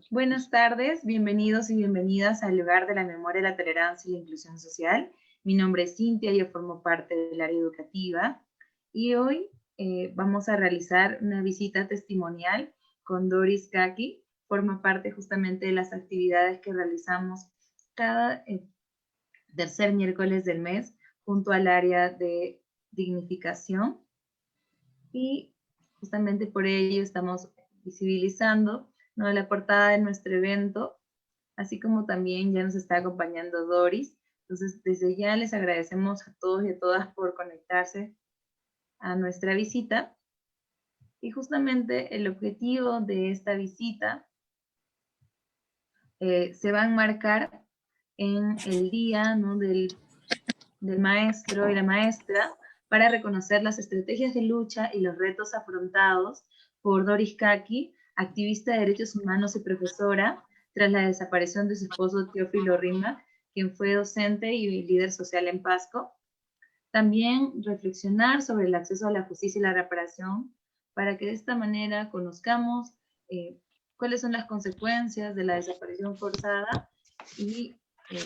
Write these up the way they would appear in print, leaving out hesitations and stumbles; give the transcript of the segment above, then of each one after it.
Buenas tardes, bienvenidos y bienvenidas al lugar de la memoria, la tolerancia y la inclusión social. Mi nombre es Cintia, yo formo parte del área educativa y hoy vamos a realizar una visita testimonial con Doris Kaki. Forma parte justamente de las actividades que realizamos cada tercer miércoles del mes junto al área de dignificación y justamente por ello estamos visibilizando, ¿no?, la portada de nuestro evento, así como también ya nos está acompañando Doris. Entonces, desde ya les agradecemos a todos y a todas por conectarse a nuestra visita. Y justamente el objetivo de esta visita se va a enmarcar en el día, ¿no?, del maestro y la maestra, para reconocer las estrategias de lucha y los retos afrontados por Doris Kaki, activista de derechos humanos y profesora, tras la desaparición de su esposo Teófilo Rima, quien fue docente y líder social en Pasco. También reflexionar sobre el acceso a la justicia y la reparación, para que de esta manera conozcamos cuáles son las consecuencias de la desaparición forzada y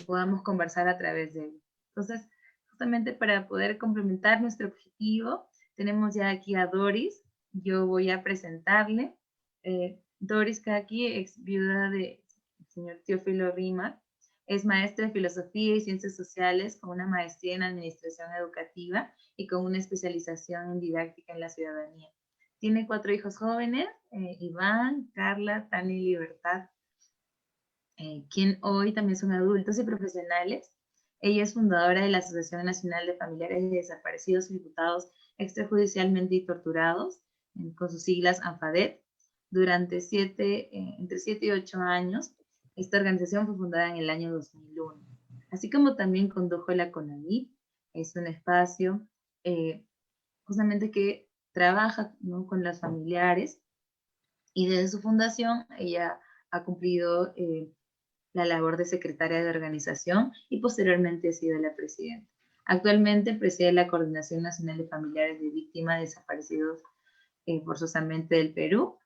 podamos conversar a través de ello. Entonces, justamente para poder complementar nuestro objetivo, tenemos ya aquí a Doris. Yo voy a presentarle. Doris Kaki, ex viuda del señor Teófilo Rima, es maestra de Filosofía y Ciencias Sociales con una maestría en Administración Educativa y con una especialización en Didáctica en la Ciudadanía. Tiene 4 hijos jóvenes, Iván, Carla, Tani y Libertad, quien hoy también son adultos y profesionales. Ella es fundadora de la Asociación Nacional de Familiares de Desaparecidos y Ejecutados Extrajudicialmente y Torturados, con sus siglas ANFADET. Durante entre 7 y 8 años, esta organización fue fundada en el año 2001. Así como también condujo la CONAVIP, es un espacio justamente que trabaja, ¿no?, con las familiares, y desde su fundación ella ha cumplido la labor de secretaria de organización y posteriormente ha sido la presidenta. Actualmente preside la Coordinación Nacional de Familiares de Víctimas Desaparecidos Forzosamente del Perú,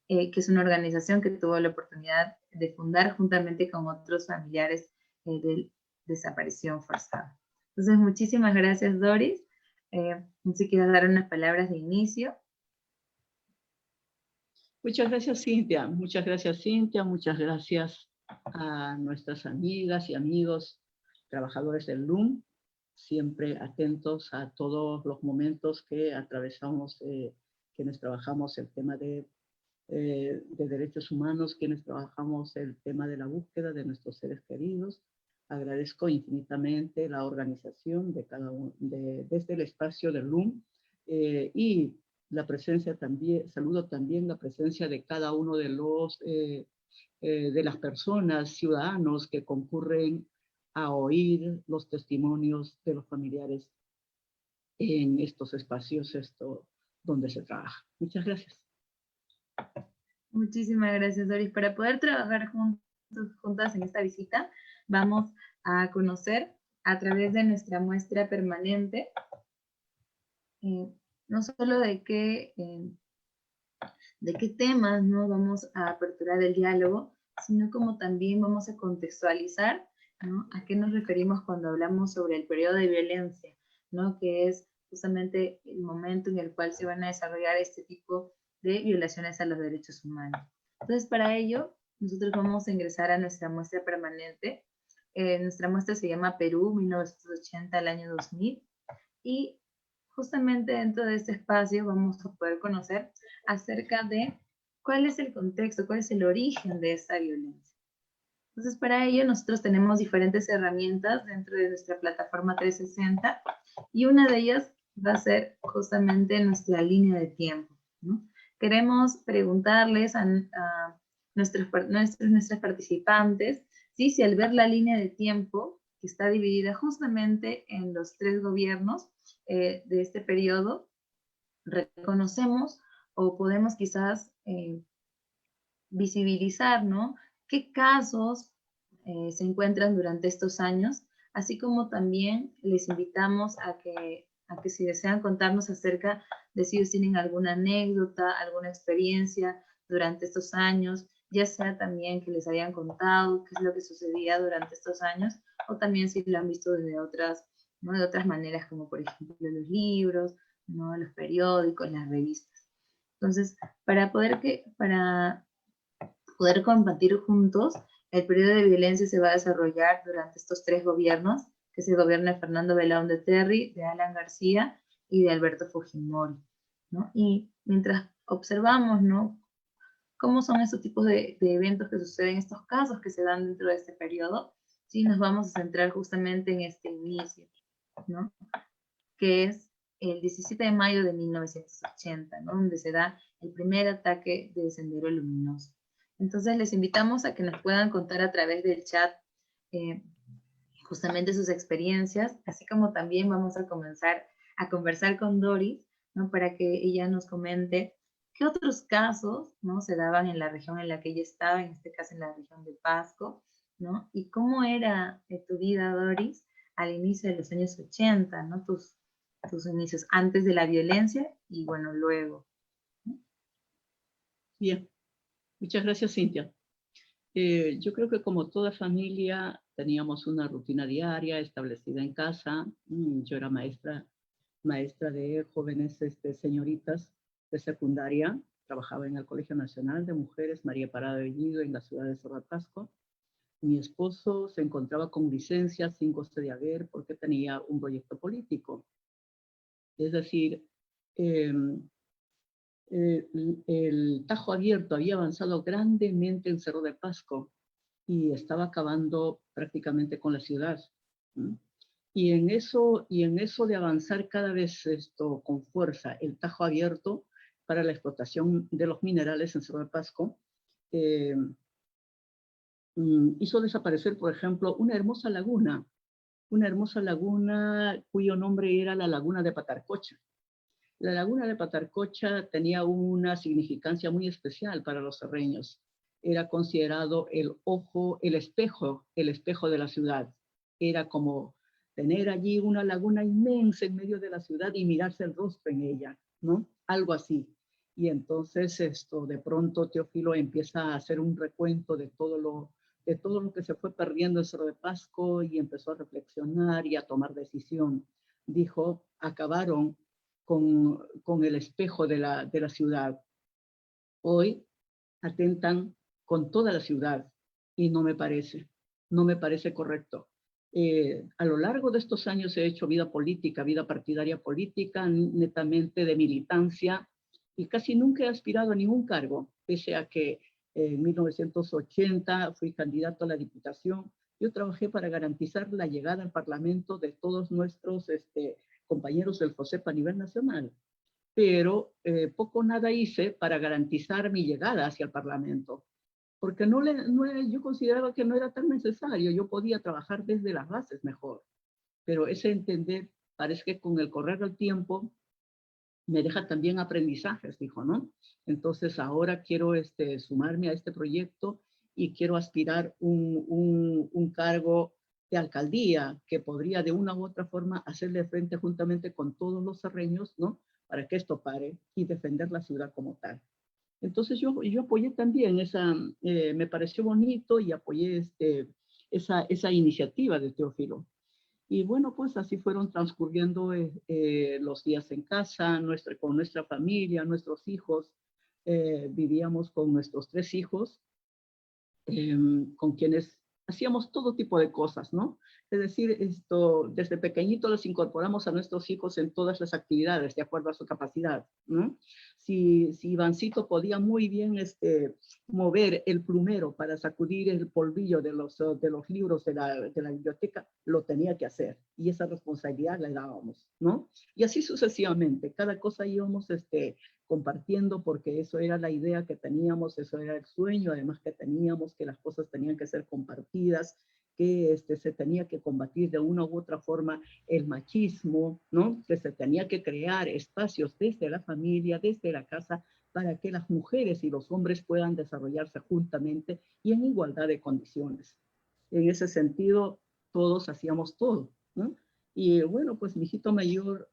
que es una organización que tuvo la oportunidad de fundar juntamente con otros familiares de desaparición forzada. Entonces, muchísimas gracias, Doris. No sé si quieres dar unas palabras de inicio. Muchas gracias, Cintia. Muchas gracias, Cintia. Muchas gracias a nuestras amigas y amigos trabajadores del LUM, siempre atentos a todos los momentos que atravesamos, quienes trabajamos el tema de derechos humanos, quienes trabajamos el tema de la búsqueda de nuestros seres queridos. Agradezco infinitamente la organización de cada uno, desde el espacio del LUM, y la presencia también, saludo también la presencia de cada uno de los de las personas, ciudadanos que concurren a oír los testimonios de los familiares en estos espacios donde se trabaja. Muchas gracias. Muchísimas gracias, Doris. Para poder trabajar juntas en esta visita, vamos a conocer a través de nuestra muestra permanente, no solo de qué temas, ¿no?, vamos a aperturar el diálogo, sino como también vamos a contextualizar, ¿no?, a qué nos referimos cuando hablamos sobre el periodo de violencia, ¿no?, que es justamente el momento en el cual se van a desarrollar este tipo de violaciones a los derechos humanos. Entonces, para ello, nosotros vamos a ingresar a nuestra muestra permanente. Nuestra muestra se llama Perú, 1980 al año 2000, y justamente dentro de este espacio vamos a poder conocer acerca de cuál es el contexto, cuál es el origen de esta violencia. Entonces, para ello nosotros tenemos diferentes herramientas dentro de nuestra plataforma 360, y una de ellas va a ser justamente nuestra línea de tiempo, ¿no? Queremos preguntarles a nuestros participantes, ¿sí?, si al ver la línea de tiempo, que está dividida justamente en los 3 gobiernos de este periodo, reconocemos o podemos quizás visibilizar, ¿no?, qué casos se encuentran durante estos años, así como también les invitamos a que si desean contarnos acerca de si ellos tienen alguna anécdota, alguna experiencia durante estos años, ya sea también que les hayan contado qué es lo que sucedía durante estos años, o también si lo han visto desde otras, ¿no? De otras maneras, como por ejemplo los libros, ¿no? Los periódicos, las revistas. Entonces, para poder combatir juntos, el periodo de violencia se va a desarrollar durante estos 3 gobiernos, que es el gobierno de Fernando Belaúnde Terry, de Alan García y de Alberto Fujimori, ¿no? Y mientras observamos, ¿no?, cómo son esos tipos de eventos que suceden, estos casos que se dan dentro de este periodo, sí nos vamos a centrar justamente en este inicio, ¿no?, que es el 17 de mayo de 1980, ¿no?, donde se da el primer ataque de Sendero Luminoso. Entonces les invitamos a que nos puedan contar a través del chat eh, justamente sus experiencias, así como también vamos a comenzar a conversar con Doris, ¿no?, para que ella nos comente qué otros casos, ¿no?, se daban en la región en la que ella estaba, en este caso en la región de Pasco, ¿no?, y cómo era tu vida, Doris, al inicio de los años 80, ¿no?, tus inicios antes de la violencia y bueno, luego. Bien, muchas gracias, Cintia. Yo creo que como toda familia teníamos una rutina diaria establecida en casa. Yo era maestra de jóvenes señoritas de secundaria. Trabajaba en el Colegio Nacional de Mujeres María Parada de Bellido en la ciudad de Cerro de Pasco. Mi esposo se encontraba con licencia sin coste de haber porque tenía un proyecto político. Es decir, eh, el Tajo Abierto había avanzado grandemente en Cerro de Pasco y estaba acabando prácticamente con la ciudad. Y en eso de avanzar cada vez con fuerza el Tajo Abierto para la explotación de los minerales en Cerro de Pasco, hizo desaparecer, por ejemplo, una hermosa laguna cuyo nombre era la Laguna de Patarcocha. La Laguna de Patarcocha tenía una significancia muy especial para los serreños. Era considerado el ojo, el espejo de la ciudad. Era como tener allí una laguna inmensa en medio de la ciudad y mirarse el rostro en ella, ¿no? Algo así. Y entonces de pronto Teófilo empieza a hacer un recuento de todo lo que se fue perdiendo en Cerro de Pasco y empezó a reflexionar y a tomar decisión. Dijo, acabaron con el espejo de la ciudad. Hoy atentan con toda la ciudad y no me parece correcto. A lo largo de estos años he hecho vida política, vida partidaria política, netamente de militancia, y casi nunca he aspirado a ningún cargo, pese a que en 1980 fui candidato a la Diputación. Yo trabajé para garantizar la llegada al Parlamento de todos nuestros compañeros del FOSEP a nivel nacional, pero poco o nada hice para garantizar mi llegada hacia el Parlamento, porque yo consideraba que no era tan necesario. Yo podía trabajar desde las bases mejor, pero ese entender parece que con el correr del tiempo me deja también aprendizajes, dijo, ¿no? Entonces ahora quiero sumarme a este proyecto y quiero aspirar un cargo de alcaldía que podría de una u otra forma hacerle frente juntamente con todos los serreños, ¿no?, para que esto pare y defender la ciudad como tal. Entonces yo apoyé también me pareció bonito y apoyé esa iniciativa de Teófilo. Y bueno, pues así fueron transcurriendo los días en casa, con nuestra familia, nuestros hijos. Vivíamos con nuestros 3 hijos, con quienes hacíamos todo tipo de cosas, ¿no? Es decir, desde pequeñito los incorporamos a nuestros hijos en todas las actividades, de acuerdo a su capacidad, ¿no? Si Ivancito podía muy bien mover el plumero para sacudir el polvillo de los libros de la biblioteca, lo tenía que hacer, y esa responsabilidad le dábamos, ¿no? Y así sucesivamente, cada cosa íbamos compartiendo, porque eso era la idea que teníamos, eso era el sueño además que teníamos, que las cosas tenían que ser compartidas, que se tenía que combatir de una u otra forma el machismo, ¿no? Que se tenía que crear espacios desde la familia, desde la casa, para que las mujeres y los hombres puedan desarrollarse juntamente y en igualdad de condiciones. En ese sentido, todos hacíamos todo, ¿no? Y bueno, pues mi hijito mayor,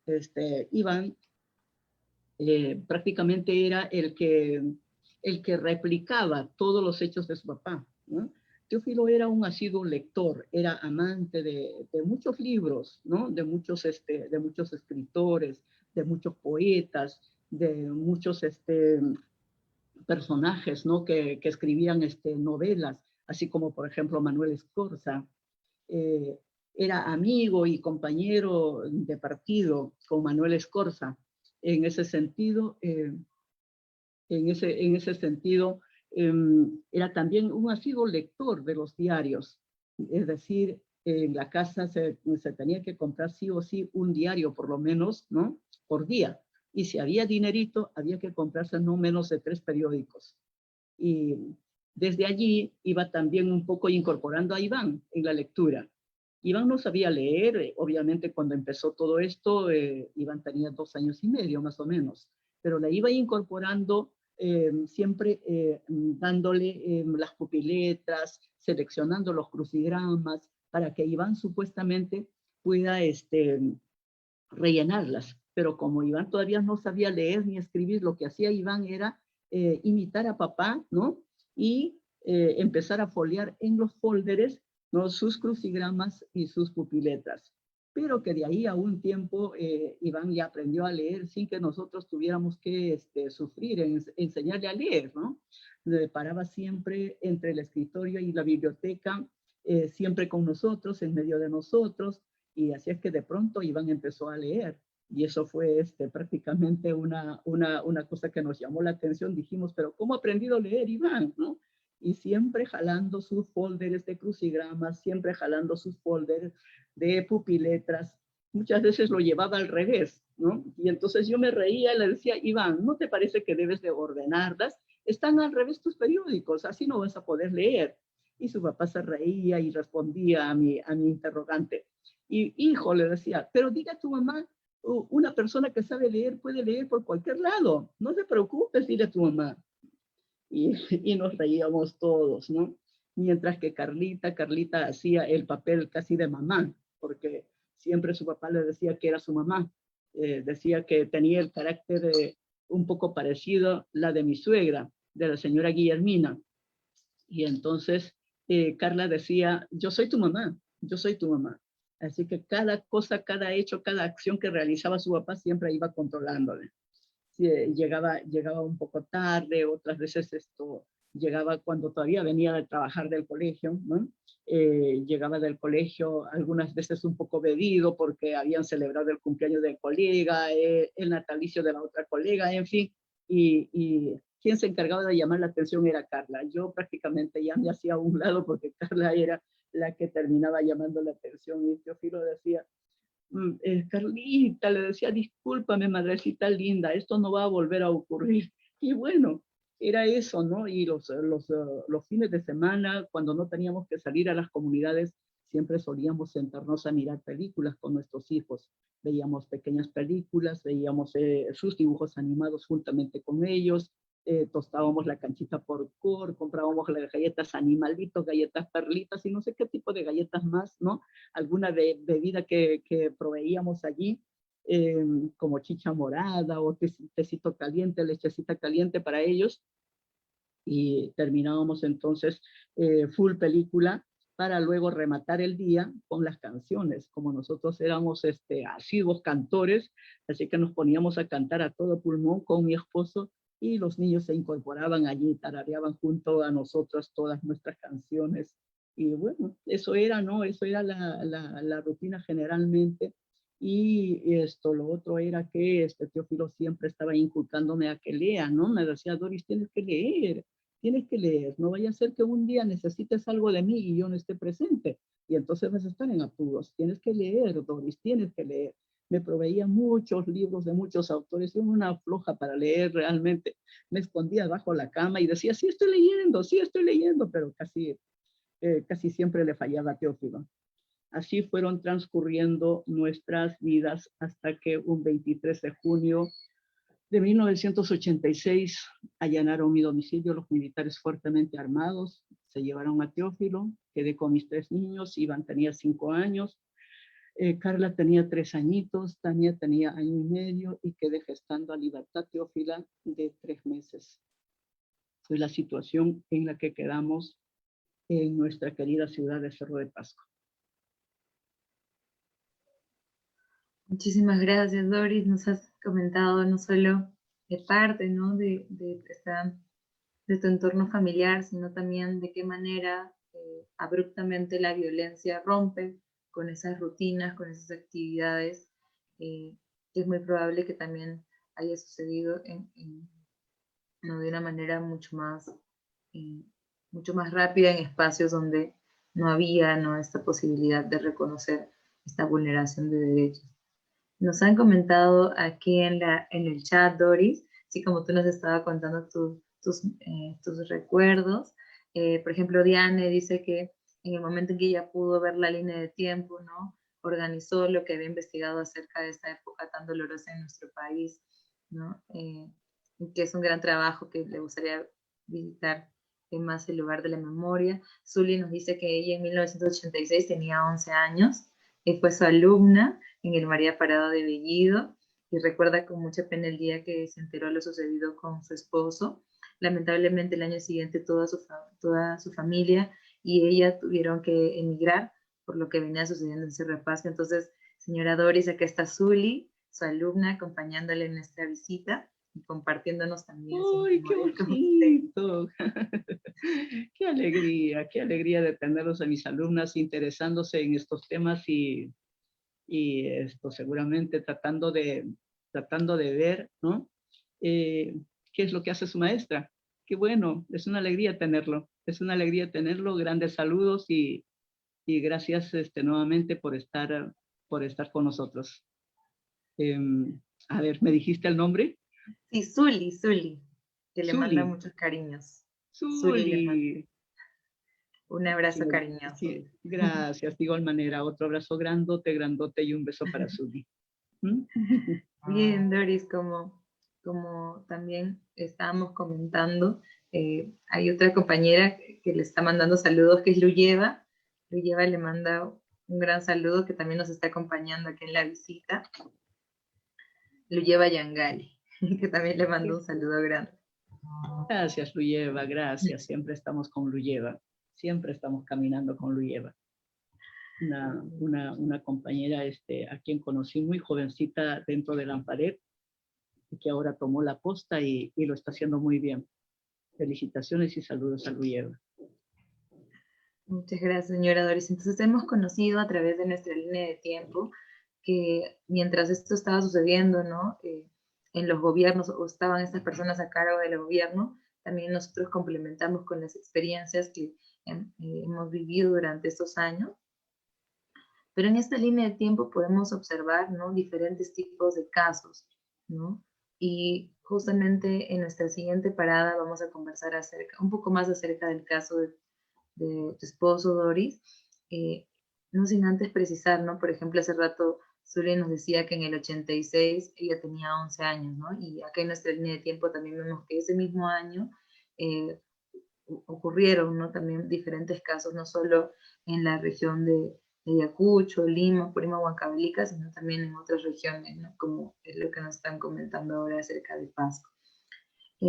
Iván, prácticamente era el que el que replicaba todos los hechos de su papá, ¿no? Teófilo era un asiduo lector, era amante de muchos libros, ¿no? De muchos escritores, de muchos poetas, de muchos personajes, ¿no? Que escribían novelas, así como por ejemplo Manuel Escorza. Eh, Era amigo y compañero de partido con Manuel Escorza. En ese sentido, eh, era también un asiduo lector de los diarios. Es decir, en la casa se tenía que comprar sí o sí un diario, por lo menos, ¿no? Por día. Y si había dinerito, había que comprarse no menos de 3 periódicos. Y desde allí iba también un poco incorporando a Iván en la lectura. Iván no sabía leer, obviamente cuando empezó todo esto, Iván tenía 2 años y medio más o menos, pero la iba incorporando siempre dándole las pupiletras, seleccionando los crucigramas, para que Iván supuestamente pueda rellenarlas. Pero como Iván todavía no sabía leer ni escribir, lo que hacía Iván era imitar a papá, ¿no? Y empezar a foliar en los folders, ¿no? Sus crucigramas y sus pupiletras. Pero que de ahí a un tiempo Iván ya aprendió a leer sin que nosotros tuviéramos que sufrir en enseñarle a leer, ¿no? Le paraba siempre entre el escritorio y la biblioteca, siempre con nosotros, en medio de nosotros, y así es que de pronto Iván empezó a leer. Y eso fue prácticamente una cosa que nos llamó la atención. Dijimos, pero ¿cómo ha aprendido a leer Iván? ¿No? Y siempre jalando sus folders de crucigramas, siempre jalando sus folders de pupiletras. Muchas veces lo llevaba al revés, ¿no? Y entonces yo me reía y le decía, Iván, ¿no te parece que debes de ordenarlas? Están al revés tus periódicos, así no vas a poder leer. Y su papá se reía y respondía a mi interrogante. Y hijo, le decía, pero diga a tu mamá, una persona que sabe leer puede leer por cualquier lado, no te preocupes, dile a tu mamá. Y nos reíamos todos, ¿no? Mientras que Carlita hacía el papel casi de mamá, porque siempre su papá le decía que era su mamá, decía que tenía el carácter un poco parecido a la de mi suegra, de la señora Guillermina. Y entonces Carla decía, yo soy tu mamá, yo soy tu mamá. Así que cada cosa, cada hecho, cada acción que realizaba su papá siempre iba controlándole. Sí, llegaba un poco tarde, otras veces llegaba cuando todavía venía de trabajar del colegio, ¿no? Llegaba del colegio algunas veces un poco bebido porque habían celebrado el cumpleaños del colega, el natalicio de la otra colega, en fin, y quien se encargaba de llamar la atención era Carla. Yo prácticamente ya me hacía a un lado porque Carla era la que terminaba llamando la atención y Teófilo decía, Carlita, le decía, discúlpame, madrecita linda, esto no va a volver a ocurrir. Y bueno, era eso, ¿no? Y los fines de semana, cuando no teníamos que salir a las comunidades, siempre solíamos sentarnos a mirar películas con nuestros hijos. Veíamos pequeñas películas, veíamos sus dibujos animados juntamente con ellos, tostábamos la canchita por cor, comprábamos las galletas animalitos, galletas perlitas y no sé qué tipo de galletas más, ¿no? Alguna bebida que proveíamos allí, como chicha morada o tecito caliente, lechecita caliente para ellos, y terminábamos entonces full película para luego rematar el día con las canciones. Como nosotros éramos asiduos cantores, así que nos poníamos a cantar a todo pulmón con mi esposo y los niños se incorporaban allí, tarareaban junto a nosotros todas nuestras canciones. Y bueno, eso era, ¿no? Eso era la rutina generalmente. Y lo otro era que Teófilo siempre estaba inculcándome a que lea, ¿no? Me decía, Doris, tienes que leer, no vaya a ser que un día necesites algo de mí y yo no esté presente, y entonces vas a estar en apuros. Tienes que leer, Doris, tienes que leer. Me proveía muchos libros de muchos autores, yo una floja para leer realmente. Me escondía bajo la cama y decía, sí estoy leyendo, pero casi siempre le fallaba a Teófilo. Así fueron transcurriendo nuestras vidas hasta que un 23 de junio de 1986 allanaron mi domicilio los militares fuertemente armados, se llevaron a Teófilo, quedé con mis 3 niños, Iván tenía 5 años, Carla tenía 3 añitos, Tania tenía 1 año y medio y quedé gestando a Libertad Teófila de 3 meses. pues, la situación en la que quedamos en nuestra querida ciudad de Cerro de Pasco. Muchísimas gracias, Doris. Nos has comentado no solo de parte, ¿no? de tu entorno familiar, sino también de qué manera abruptamente la violencia rompe con esas rutinas, con esas actividades, que es muy probable que también haya sucedido ¿no? de una manera mucho más rápida en espacios donde no había, ¿no? esta posibilidad de reconocer esta vulneración de derechos. Nos han comentado aquí en el chat, Doris, así como tú nos estabas contando tus recuerdos. Por ejemplo, Diane dice que en el momento en que ella pudo ver la línea de tiempo, ¿no? Organizó lo que había investigado acerca de esta época tan dolorosa en nuestro país, ¿no? Que es un gran trabajo que le gustaría visitar más el lugar de la memoria. Zully nos dice que ella en 1986 tenía 11 años y fue su alumna en el María Parado de Bellido y recuerda con mucha pena el día que se enteró lo sucedido con su esposo. Lamentablemente el año siguiente toda su familia y ella tuvieron que emigrar por lo que venía sucediendo en Cerro de Pasco. Entonces, señora Doris, acá está Zully, su alumna, acompañándole en nuestra visita y compartiéndonos también sus ¡Ay, qué memorias con usted. bonito! Qué alegría de tenerlos a mis alumnas interesándose en estos temas y esto seguramente tratando de ver, ¿no? ¿Qué es lo que hace su maestra? Qué bueno, es una alegría tenerlo, grandes saludos y gracias nuevamente por estar con nosotros. A ver, ¿me dijiste el nombre? Sí, Zully, que le manda Zully. muchos cariños. Zully le manda Zully. un abrazo cariñoso. Sí, gracias. De igual manera, otro abrazo grandote, grandote y un beso para Zully. ¿Mm? Bien, Doris, como también estábamos comentando, hay otra compañera que le está mandando saludos, que es Luyeva. Luyeva le manda un gran saludo, que también nos está acompañando aquí en la visita. Luyeva Yangali, que también le manda un saludo grande. Gracias, Luyeva, gracias. Siempre estamos con Luyeva. Siempre estamos caminando con Luyeva. Una compañera a quien conocí muy jovencita dentro de la Amparet y que ahora tomó la posta y lo está haciendo muy bien. Felicitaciones y saludos a Luyeva. Muchas gracias, señora Doris. Entonces hemos conocido a través de nuestra línea de tiempo que mientras esto estaba sucediendo, ¿no? En los gobiernos o estaban estas personas a cargo del gobierno, también nosotros complementamos con las experiencias que hemos vivido durante estos años. Pero en esta línea de tiempo podemos observar, ¿no? diferentes tipos de casos, ¿no? Y justamente en nuestra siguiente parada vamos a conversar un poco más acerca del caso de tu esposo, Doris, no sin antes precisar, ¿no? Por ejemplo, hace rato Zully nos decía que en el 86 ella tenía 11 años, ¿no? Y acá en nuestra línea de tiempo también vemos que ese mismo año eh, ocurrieron, ¿no? También diferentes casos, no solo en la región de Ayacucho, Lima, Purima, Huancavelica, sino también en otras regiones, ¿no? Como es lo que nos están comentando ahora acerca de Pasco.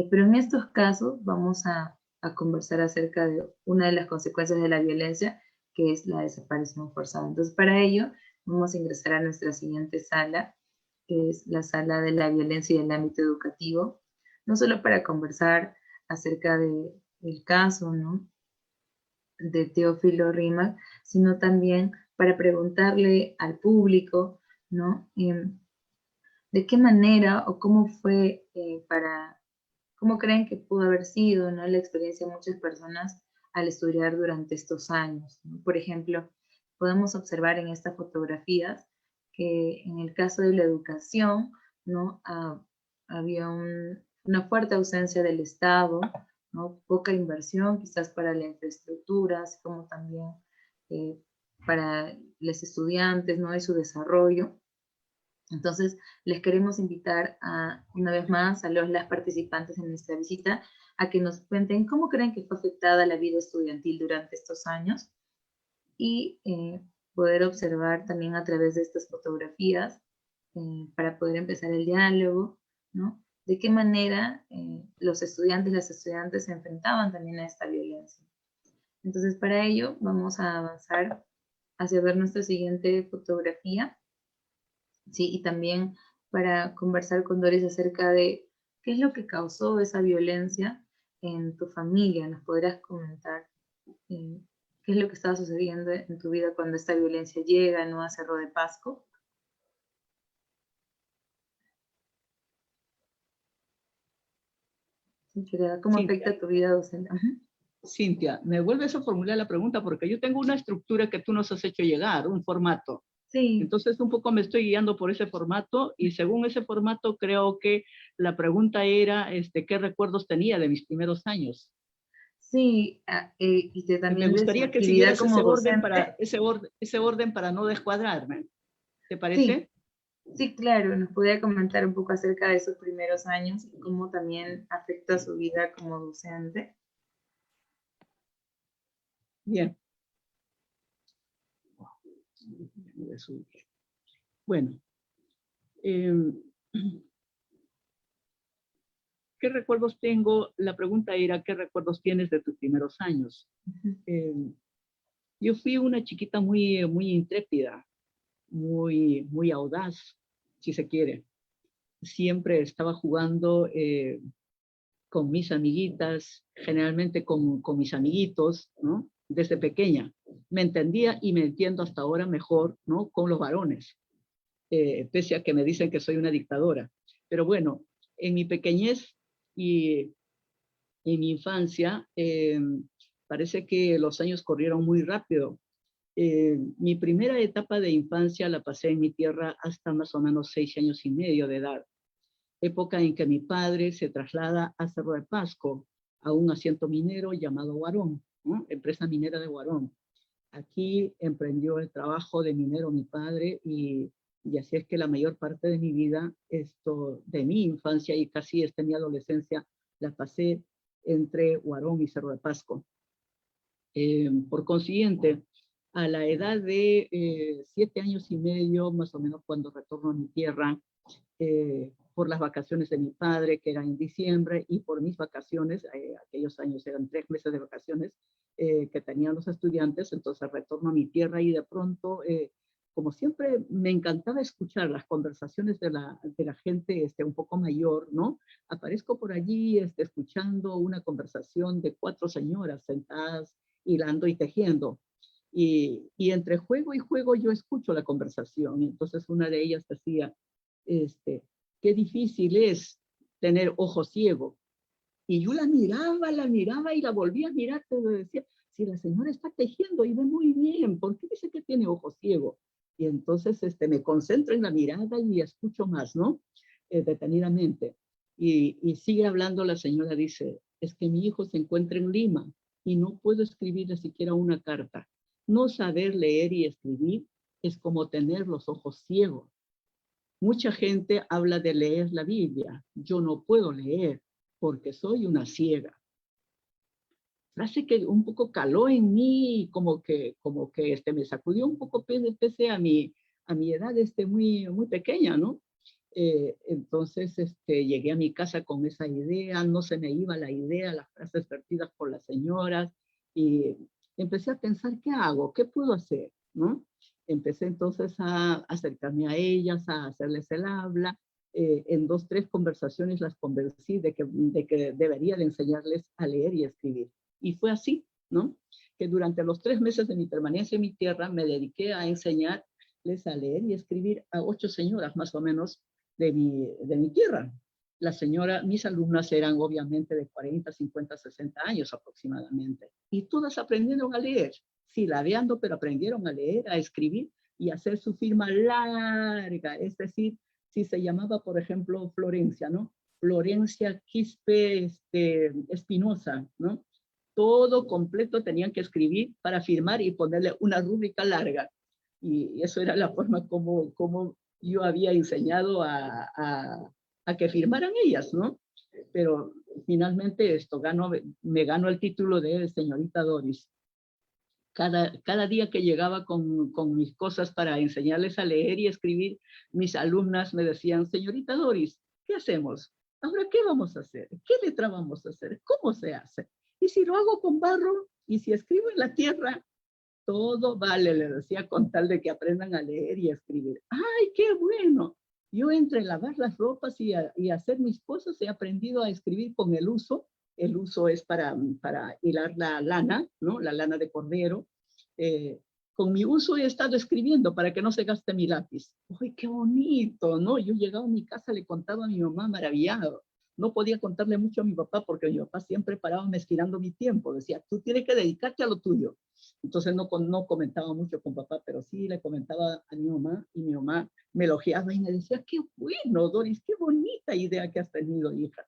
Pero en estos casos vamos a conversar acerca de una de las consecuencias de la violencia, que es la desaparición forzada. Entonces, para ello, vamos a ingresar a nuestra siguiente sala, que es la sala de la violencia y el ámbito educativo, no solo para conversar acerca del caso, ¿no? de Teófilo Rímac, sino también para preguntarle al público, ¿no? De qué manera o cómo fue ¿cómo creen que pudo haber sido, ¿no? la experiencia de muchas personas al estudiar durante estos años? ¿no? Por ejemplo, podemos observar en estas fotografías que en el caso de la educación, ¿no? Había una fuerte ausencia del Estado, ¿no? poca inversión quizás para la infraestructura, así como también eh, para los estudiantes, ¿no? y su desarrollo. Entonces, les queremos invitar una vez más a las participantes en nuestra visita a que nos cuenten cómo creen que fue afectada la vida estudiantil durante estos años y poder observar también a través de estas fotografías para poder empezar el diálogo, ¿no? de qué manera los estudiantes y las estudiantes se enfrentaban también a esta violencia. Entonces, para ello vamos a avanzar hacia ver nuestra siguiente fotografía, ¿sí? Y también para conversar con Doris acerca de qué es lo que causó esa violencia en tu familia. ¿Nos podrás comentar qué es lo que estaba sucediendo en tu vida cuando esta violencia llega, ¿no?, a Cerro de Pasco? ¿Cómo Cintia, afecta tu vida docente? Ajá. Cintia, ¿me vuelves a formular la pregunta? Porque yo tengo una estructura que tú nos has hecho llegar, un formato. Sí, Entonces un poco me estoy guiando por ese formato y según ese formato creo que la pregunta era ¿qué recuerdos tenía de mis primeros años? sí, y que Me también de su gustaría que actividad siguieras como docente. ese orden para no descuadrarme. ¿Te Sí, parece? sí, claro, nos podría comentar un poco acerca de esos primeros años y cómo también afecta su vida como docente. Bien. Bueno, eh, ¿qué recuerdos tengo? La pregunta era, ¿qué recuerdos tienes de tus primeros años? Ujú. Eh, yo fui una chiquita muy intrépida, muy audaz, si se quiere. Siempre estaba jugando con mis amiguitas, generalmente con mis amiguitos, ¿no? Desde pequeña. Me entendía y me entiendo hasta ahora mejor, ¿no?, con los varones, pese a que me dicen que soy una dictadora. Pero bueno, en mi pequeñez y en mi infancia, parece que los años corrieron muy rápido. Mi primera etapa de infancia la pasé en mi tierra hasta más o menos 6 años y medio de edad, época en que mi padre se traslada a Cerro de Pasco, a un asiento minero llamado Huarón, ¿no?, empresa minera de Huarón. Aquí emprendió el trabajo de minero mi padre y así es que la mayor parte de mi vida, de mi infancia y casi mi adolescencia, la pasé entre Huarón y Cerro de Pasco. Por consiguiente, a la edad de 7 años y medio, más o menos cuando retorno a mi tierra, por las vacaciones de mi padre, que eran en diciembre, y por mis vacaciones, aquellos años eran 3 meses de vacaciones que tenían los estudiantes, entonces retorno a mi tierra y de pronto, como siempre, me encantaba escuchar las conversaciones de la gente un poco mayor, ¿no? Aparezco por allí escuchando una conversación de 4 señoras sentadas hilando y tejiendo. Y entre juego y juego yo escucho la conversación. Y entonces una de ellas decía, qué difícil es tener ojo ciego. Y yo la miraba y la volvía a mirar, pero decía, si la señora está tejiendo y ve muy bien, ¿por qué dice que tiene ojo ciego? Y entonces me concentro en la mirada y escucho más, ¿no? Detenidamente. Y sigue hablando la señora, dice, es que mi hijo se encuentra en Lima y no puedo escribirle siquiera una carta. No saber leer y escribir es como tener los ojos ciegos. Mucha gente habla de leer la Biblia. Yo no puedo leer porque soy una ciega. Frase que un poco caló en mí, como que me sacudió un poco pese a mi edad muy pequeña, ¿no? Entonces llegué a mi casa con esa idea, no se me iba la idea, las frases vertidas por las señoras, y empecé a pensar, ¿qué hago? ¿Qué puedo hacer? ¿No? Empecé entonces a acercarme a ellas, a hacerles el habla. En 2, 3 conversaciones las convencí de que debería de enseñarles a leer y escribir. Y fue así, ¿no? Que durante los 3 meses de mi permanencia en mi tierra me dediqué a enseñarles a leer y escribir a 8 señoras más o menos de mi tierra. Mis alumnas eran obviamente de 40, 50, 60 años aproximadamente. Y todas aprendieron a leer, silabeando, pero aprendieron a leer, a escribir y a hacer su firma larga. Es decir, si se llamaba, por ejemplo, Florencia, ¿no? Florencia Quispe Espinosa, ¿no? Todo completo tenían que escribir para firmar y ponerle una rúbrica larga. Y eso era la forma como yo había enseñado a que firmaran ellas, ¿no? Pero finalmente me ganó el título de señorita Doris. Cada día que llegaba con mis cosas para enseñarles a leer y escribir, mis alumnas me decían, señorita Doris, ¿qué hacemos? Ahora, ¿qué vamos a hacer? ¿Qué letra vamos a hacer? ¿Cómo se hace? Y si lo hago con barro, y si escribo en la tierra, todo vale, le decía, con tal de que aprendan a leer y a escribir. ¡Ay, qué bueno! Yo entre lavar las ropas y hacer mis cosas he aprendido a escribir con el uso. El uso es para hilar la lana, ¿no? La lana de cordero. Eh, con mi uso he estado escribiendo para que no se gaste mi lápiz. ¡Ay, qué bonito! ¿No? Yo llegaba a mi casa, le contaba a mi mamá maravillado. No podía contarle mucho a mi papá porque mi papá siempre paraba mezquinando mi tiempo. Decía, tú tienes que dedicarte a lo tuyo. Entonces no comentaba mucho con papá, pero sí le comentaba a mi mamá y mi mamá me elogiaba y me decía, qué bueno, Doris, qué bonita idea que has tenido, hija.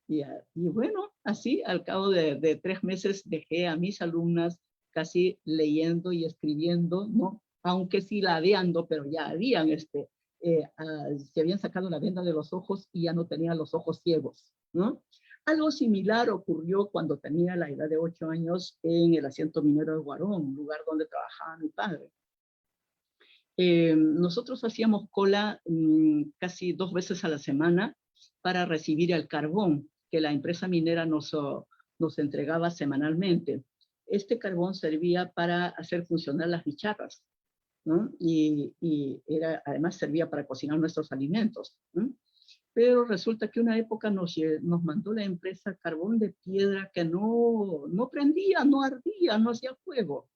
Y bueno, así al cabo de 3 meses dejé a mis alumnas casi leyendo y escribiendo, ¿no? Aunque sí ladeando, pero ya habían, se habían sacado la venda de los ojos y ya no tenían los ojos ciegos, ¿no? Algo similar ocurrió cuando tenía la edad de 8 años en el asiento minero de Guarón, lugar donde trabajaba mi padre. Nosotros hacíamos cola casi 2 veces a la semana para recibir el carbón que la empresa minera nos entregaba semanalmente. Este carbón servía para hacer funcionar las bicharras, ¿no? Y además servía para cocinar nuestros alimentos, ¿no? Pero resulta que una época nos mandó la empresa carbón de piedra que no prendía, no ardía, no hacía fuego.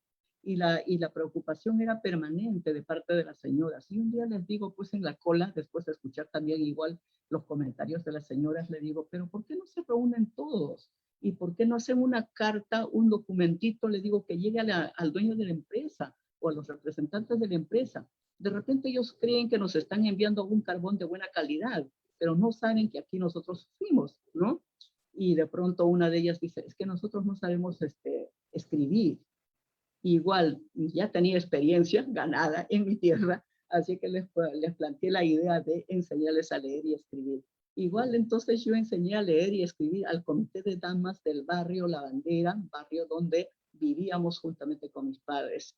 Y la preocupación era permanente de parte de las señoras. Y un día les digo, pues en la cola, después de escuchar también igual los comentarios de las señoras, le digo, pero ¿por qué no se reúnen todos? ¿Y por qué no hacen una carta, un documentito, le digo, que llegue al dueño de la empresa o a los representantes de la empresa? De repente ellos creen que nos están enviando un carbón de buena calidad, pero no saben que aquí nosotros fuimos, ¿no? Y de pronto una de ellas dice, es que nosotros no sabemos escribir. Igual, ya tenía experiencia ganada en mi tierra, así que les planteé la idea de enseñarles a leer y escribir. Igual entonces yo enseñé a leer y escribir al comité de damas del barrio La Bandera, barrio donde vivíamos juntamente con mis padres.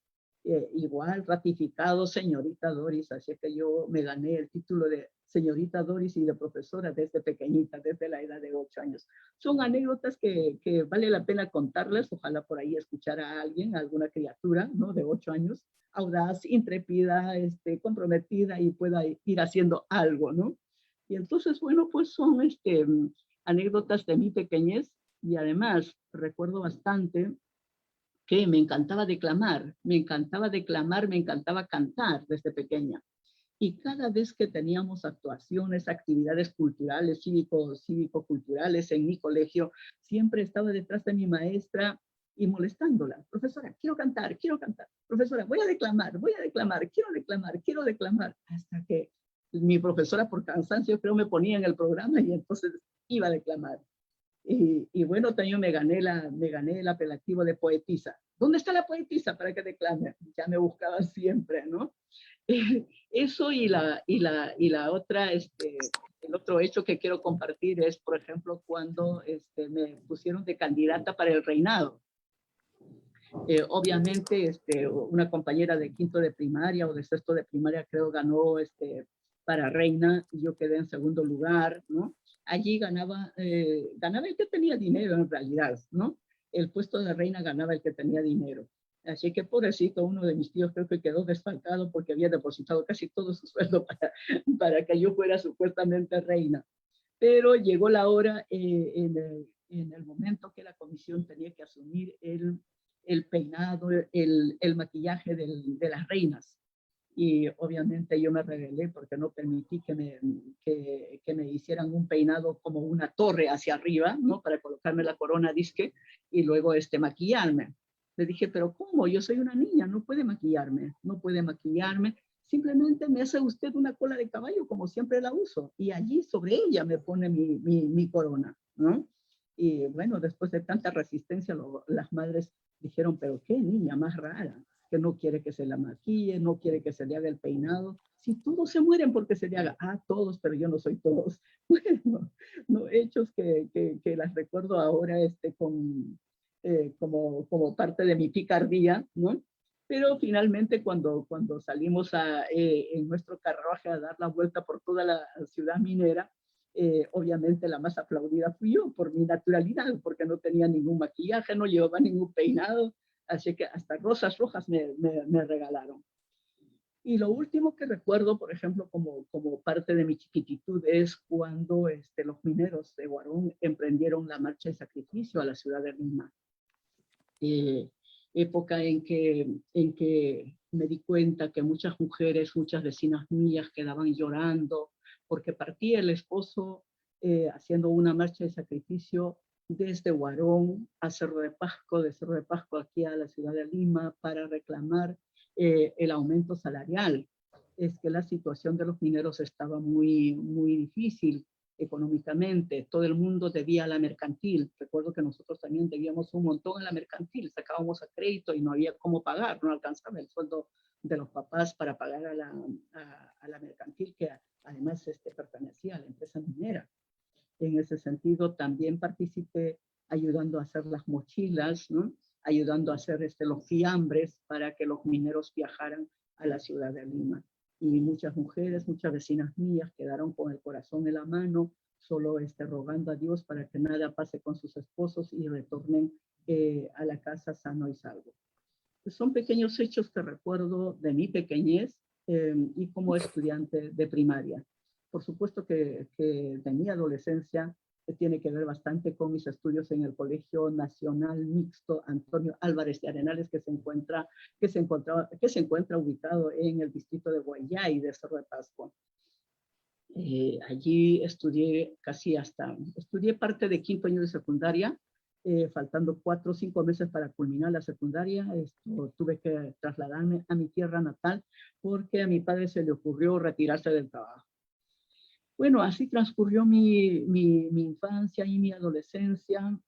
Igual ratificado señorita Doris, así que yo me gané el título de señorita Doris y de profesora desde pequeñita, desde la edad de 8 años. Son anécdotas que vale la pena contarles, ojalá por ahí escuchar a alguien, a alguna criatura, ¿no? De 8 años, audaz, intrépida, comprometida y pueda ir haciendo algo, ¿no? Y entonces, bueno, pues son anécdotas de mi pequeñez y además recuerdo bastante que me encantaba declamar, me encantaba cantar desde pequeña. Y cada vez que teníamos actuaciones, actividades culturales, cívico-culturales en mi colegio, siempre estaba detrás de mi maestra y molestándola. Profesora, quiero cantar, profesora, voy a declamar, quiero declamar, hasta que mi profesora por cansancio creo me ponía en el programa y entonces iba a declamar. Y bueno, también me gané el apelativo de poetisa. ¿Dónde está la poetisa para que declame? Ya me buscaba siempre, ¿no? Eso y la otra, el otro hecho que quiero compartir es, por ejemplo, cuando me pusieron de candidata para el reinado. Obviamente, una compañera de quinto de primaria o de sexto de primaria, creo, ganó para reina y yo quedé en segundo lugar, ¿no? Allí ganaba el que tenía dinero en realidad, ¿no? El puesto de reina ganaba el que tenía dinero. Así que pobrecito, uno de mis tíos creo que quedó desfalcado porque había depositado casi todo su sueldo para que yo fuera supuestamente reina. Pero llegó la hora, en el momento que la comisión tenía que asumir el peinado, el maquillaje de las reinas. Y obviamente yo me rebelé porque no permití que me hicieran un peinado como una torre hacia arriba, ¿no? Para colocarme la corona disque y luego maquillarme. Le dije, pero ¿cómo? Yo soy una niña, no puede maquillarme. Simplemente me hace usted una cola de caballo como siempre la uso y allí sobre ella me pone mi corona, ¿no? Y bueno, después de tanta resistencia, las madres dijeron, pero qué niña más rara, que no quiere que se la maquille, no quiere que se le haga el peinado. Si todos se mueren porque se le haga, todos, pero yo no soy todos. Bueno, no, hechos que las recuerdo ahora como parte de mi picardía, ¿no? Pero finalmente cuando salimos en nuestro carruaje a dar la vuelta por toda la ciudad minera, Obviamente la más aplaudida fui yo por mi naturalidad, porque no tenía ningún maquillaje, no llevaba ningún peinado, así que hasta rosas rojas me regalaron. Y lo último que recuerdo, por ejemplo, como parte de mi chiquititud, es cuando los mineros de Huarón emprendieron la marcha de sacrificio a la ciudad de Lima. Época en que me di cuenta que muchas mujeres, muchas vecinas mías quedaban llorando porque partía el esposo haciendo una marcha de sacrificio desde Huarón a Cerro de Pasco, de Cerro de Pasco aquí a la ciudad de Lima para reclamar el aumento salarial. Es que la situación de los mineros estaba muy, muy difícil económicamente, todo el mundo debía a la mercantil. Recuerdo que nosotros también debíamos un montón a la mercantil, sacábamos a crédito y no había cómo pagar, no alcanzaba el sueldo de los papás para pagar a la mercantil, que además pertenecía a la empresa minera. En ese sentido, también participé ayudando a hacer las mochilas, ¿no? Ayudando a hacer los fiambres para que los mineros viajaran a la ciudad de Lima. Y muchas mujeres, muchas vecinas mías quedaron con el corazón en la mano, solo rogando a Dios para que nada pase con sus esposos y retornen a la casa sano y salvo. Son pequeños hechos que recuerdo de mi pequeñez y como estudiante de primaria. Por supuesto que de mi adolescencia tiene que ver bastante con mis estudios en el Colegio Nacional Mixto Antonio Álvarez de Arenales, que se encuentra ubicado en el distrito de Guayay de Cerro de Pasco. Allí estudié estudié parte de quinto año de secundaria, faltando 4 o 5 meses para culminar la secundaria. Tuve que trasladarme a mi tierra natal porque a mi padre se le ocurrió retirarse del trabajo. Bueno, así transcurrió mi infancia y mi adolescencia.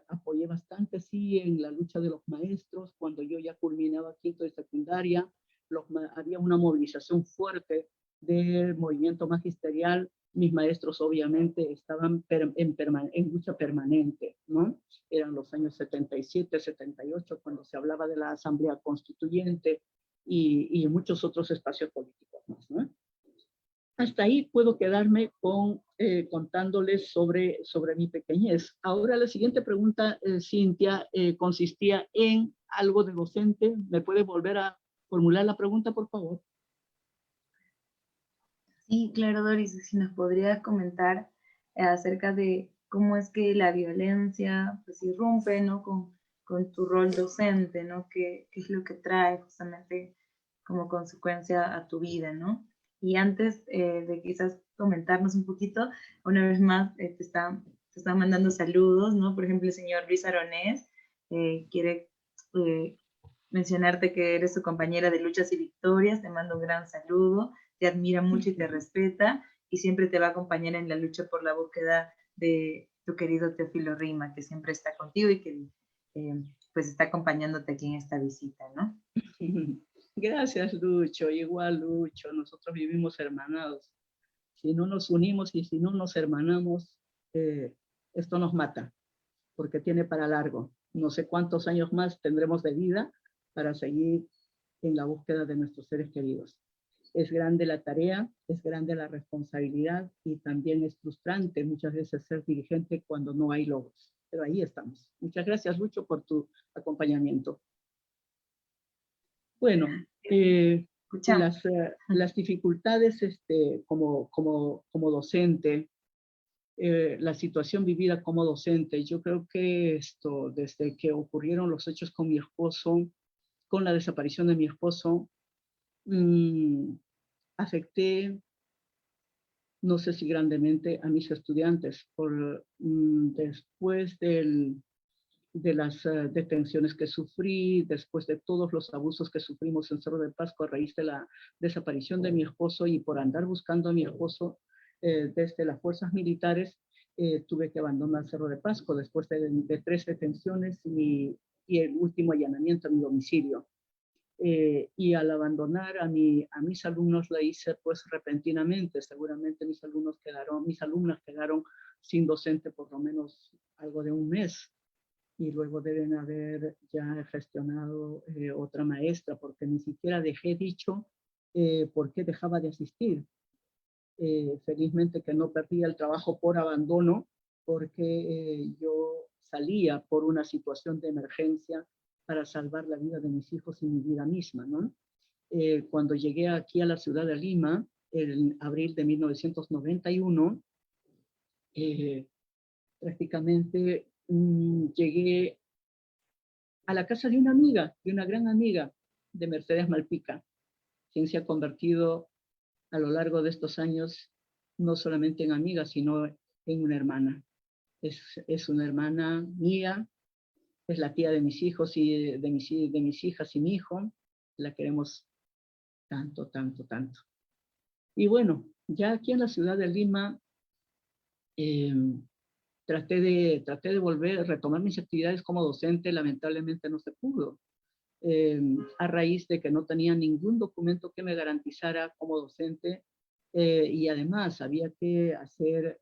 Apoyé bastante, sí, en la lucha de los maestros. Cuando yo ya culminaba quinto de secundaria, había una movilización fuerte del movimiento magisterial. Mis maestros obviamente estaban en lucha permanente, ¿no? Eran los años 77, 78, cuando se hablaba de la Asamblea Constituyente y muchos otros espacios políticos más, ¿no? Hasta ahí puedo quedarme contándoles sobre mi pequeñez. Ahora la siguiente pregunta, Cintia, consistía en algo de docente. ¿Me puede volver a formular la pregunta, por favor? Sí, claro, Doris, si nos podrías comentar acerca de cómo es que la violencia pues irrumpe, ¿no? con tu rol docente, ¿no? ¿Qué es lo que trae justamente como consecuencia a tu vida, ¿no? Y antes de quizás comentarnos un poquito, una vez más te está mandando saludos, ¿no? Por ejemplo, el señor Luis Aronés quiere mencionarte que eres su compañera de luchas y victorias, te mando un gran saludo, te admira mucho y te respeta y siempre te va a acompañar en la lucha por la búsqueda de tu querido Teófilo Rima, que siempre está contigo y que pues está acompañándote aquí en esta visita, ¿no? Gracias, Lucho. Igual, Lucho, nosotros vivimos hermanados. Si no nos unimos y si no nos hermanamos, esto nos mata, porque tiene para largo. No sé cuántos años más tendremos de vida para seguir en la búsqueda de nuestros seres queridos. Es grande la tarea, es grande la responsabilidad y también es frustrante muchas veces ser dirigente cuando no hay logros. Pero ahí estamos. Muchas gracias, Lucho, por tu acompañamiento. Bueno, las dificultades como docente, la situación vivida como docente, yo creo que desde que ocurrieron los hechos con mi esposo, con la desaparición de mi esposo, afecté, no sé si grandemente, a mis estudiantes después de las detenciones que sufrí, después de todos los abusos que sufrimos en Cerro de Pasco a raíz de la desaparición de mi esposo y por andar buscando a mi esposo desde las fuerzas militares, tuve que abandonar Cerro de Pasco después de 3 detenciones y el último allanamiento a mi domicilio. Y al abandonar a mis alumnos la hice pues repentinamente. Seguramente mis alumnas quedaron sin docente por lo menos algo de un mes. Y luego deben haber ya gestionado otra maestra, porque ni siquiera dejé dicho por qué dejaba de asistir. Felizmente que no perdí el trabajo por abandono, porque yo salía por una situación de emergencia para salvar la vida de mis hijos y mi vida misma, ¿no? Cuando llegué aquí a la ciudad de Lima, en abril de 1991, prácticamente llegué a la casa de una amiga, de una gran amiga, de Mercedes Malpica, quien se ha convertido a lo largo de estos años no solamente en amiga, sino en una hermana. Es una hermana mía, es la tía de mis hijos y de mis hijas y mi hijo. La queremos tanto, tanto, tanto. Y bueno, ya aquí en la ciudad de Lima, traté de volver, retomar mis actividades como docente, lamentablemente no se pudo. A raíz de que no tenía ningún documento que me garantizara como docente, y además había que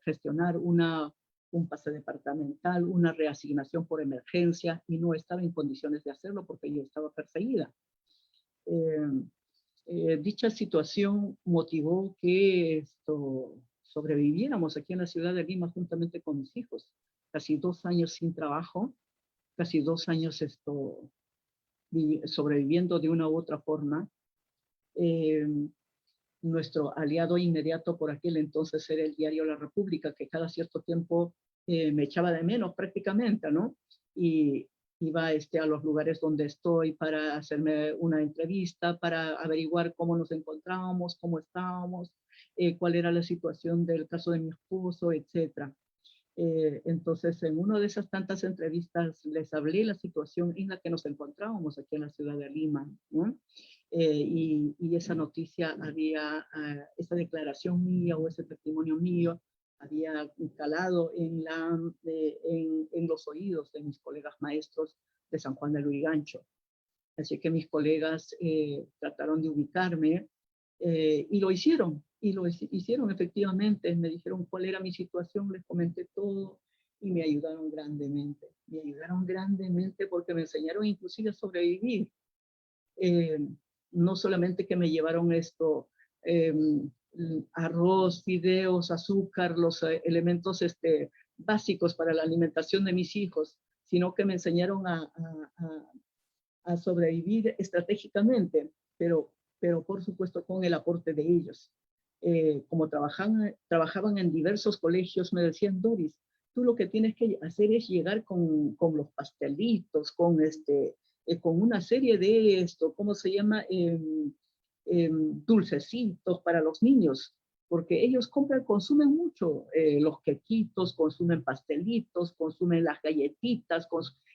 gestionar un pase departamental, una reasignación por emergencia, y no estaba en condiciones de hacerlo porque yo estaba perseguida. Dicha situación motivó que sobreviviéramos aquí en la ciudad de Lima juntamente con mis hijos. Casi 2 años sin trabajo, casi 2 años sobreviviendo de una u otra forma. Nuestro aliado inmediato por aquel entonces era el diario La República, que cada cierto tiempo me echaba de menos prácticamente, ¿no? Y iba a los lugares donde estoy para hacerme una entrevista, para averiguar cómo nos encontrábamos, cómo estábamos, cuál era la situación del caso de mi esposo, etcétera. Entonces, en una de esas tantas entrevistas les hablé la situación en la que nos encontrábamos aquí en la ciudad de Lima, ¿no? Y esa noticia esa declaración mía o ese testimonio mío había calado en los oídos de mis colegas maestros de San Juan de Lurigancho. Así que mis colegas trataron de ubicarme, y lo hicieron efectivamente. Me dijeron cuál era mi situación, les comenté todo y me ayudaron grandemente. Me ayudaron grandemente porque me enseñaron inclusive a sobrevivir. No solamente que me llevaron eh, arroz, fideos, azúcar, los elementos básicos para la alimentación de mis hijos, sino que me enseñaron a sobrevivir estratégicamente, pero por supuesto con el aporte de ellos. Como trabajaban en diversos colegios, me decían: Doris, tú lo que tienes que hacer es llegar con los pastelitos, con una serie de ¿cómo se llama? Dulcecitos para los niños, porque ellos consumen mucho los quequitos, consumen pastelitos, consumen las galletitas,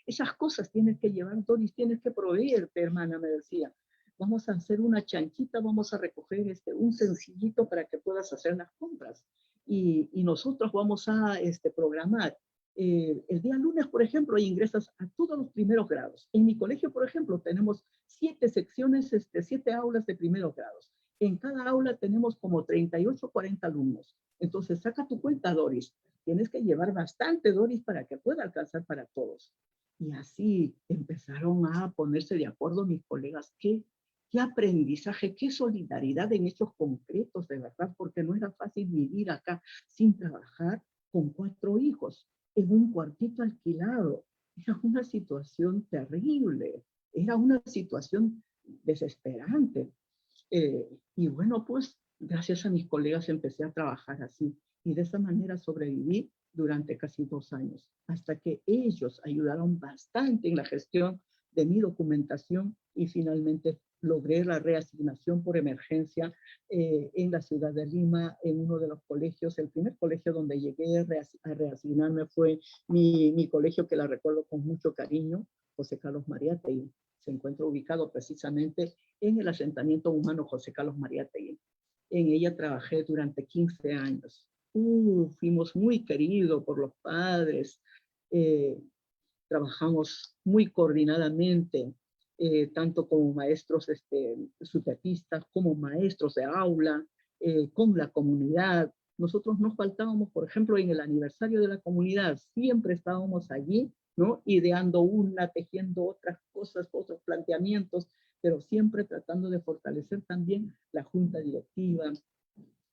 esas cosas tienes que llevar, Doris, tienes que proveerte, hermana, me decía. Vamos a hacer una chanchita, vamos a recoger un sencillito para que puedas hacer las compras. Y nosotros vamos a programar. El día lunes, por ejemplo, ingresas a todos los primeros grados. En mi colegio, por ejemplo, tenemos 7 secciones, 7 aulas de primeros grados. En cada aula tenemos como 38 o 40 alumnos. Entonces, saca tu cuenta, Doris. Tienes que llevar bastante, Doris, para que pueda alcanzar para todos. Y así empezaron a ponerse de acuerdo mis colegas. Qué aprendizaje, qué solidaridad en hechos concretos, de verdad, porque no era fácil vivir acá sin trabajar con 4 hijos en un cuartito alquilado. Era una situación terrible, era una situación desesperante. Y bueno, pues gracias a mis colegas empecé a trabajar así, y de esa manera sobreviví durante casi 2 años, hasta que ellos ayudaron bastante en la gestión de mi documentación y finalmente logré la reasignación por emergencia en la ciudad de Lima, en uno de los colegios. El primer colegio donde llegué a reasignarme fue mi colegio, que la recuerdo con mucho cariño, José Carlos Mariátegui. Se encuentra ubicado precisamente en el asentamiento humano José Carlos Mariátegui. En ella trabajé durante 15 años. Fuimos muy queridos por los padres, trabajamos muy coordinadamente, tanto como maestros subjetistas, como maestros de aula, con la comunidad. Nosotros no faltábamos, por ejemplo, en el aniversario de la comunidad, siempre estábamos allí, ¿no? Ideando tejiendo otras cosas, otros planteamientos, pero siempre tratando de fortalecer también la junta directiva,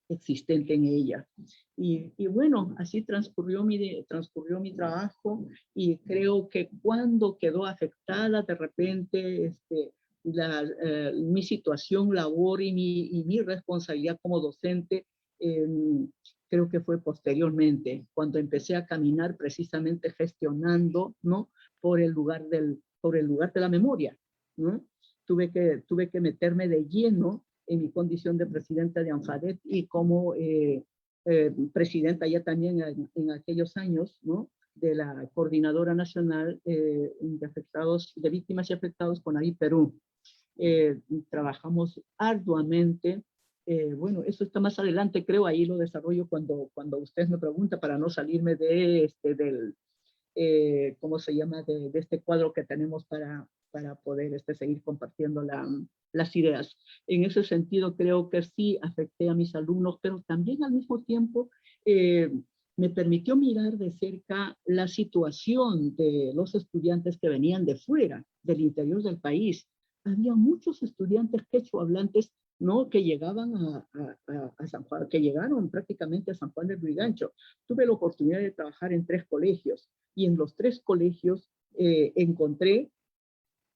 existente en ella. Y bueno, así transcurrió mi trabajo, y creo que cuando quedó afectada de repente mi situación labor y mi responsabilidad como docente, eh, creo que fue posteriormente, cuando empecé a caminar precisamente gestionando, ¿no? por el lugar de la memoria, ¿no? Tuve que meterme de lleno en mi condición de presidenta de ANFADET y como presidenta ya también en aquellos años, ¿no? de la Coordinadora Nacional de Víctimas y Afectados con CONAVI Perú. Trabajamos arduamente. Bueno, eso está más adelante, creo, ahí lo desarrollo cuando usted me pregunta, para no salirme del, ¿cómo se llama?, de este cuadro que tenemos para poder seguir compartiendo las ideas. En ese sentido, creo que sí afecté a mis alumnos, pero también al mismo tiempo me permitió mirar de cerca la situación de los estudiantes que venían de fuera, del interior del país. Había muchos estudiantes quechua hablantes, ¿no? que llegaban a San Juan, que llegaron prácticamente a San Juan del Lurigancho. Tuve la oportunidad de trabajar en 3 colegios, y en los 3 colegios encontré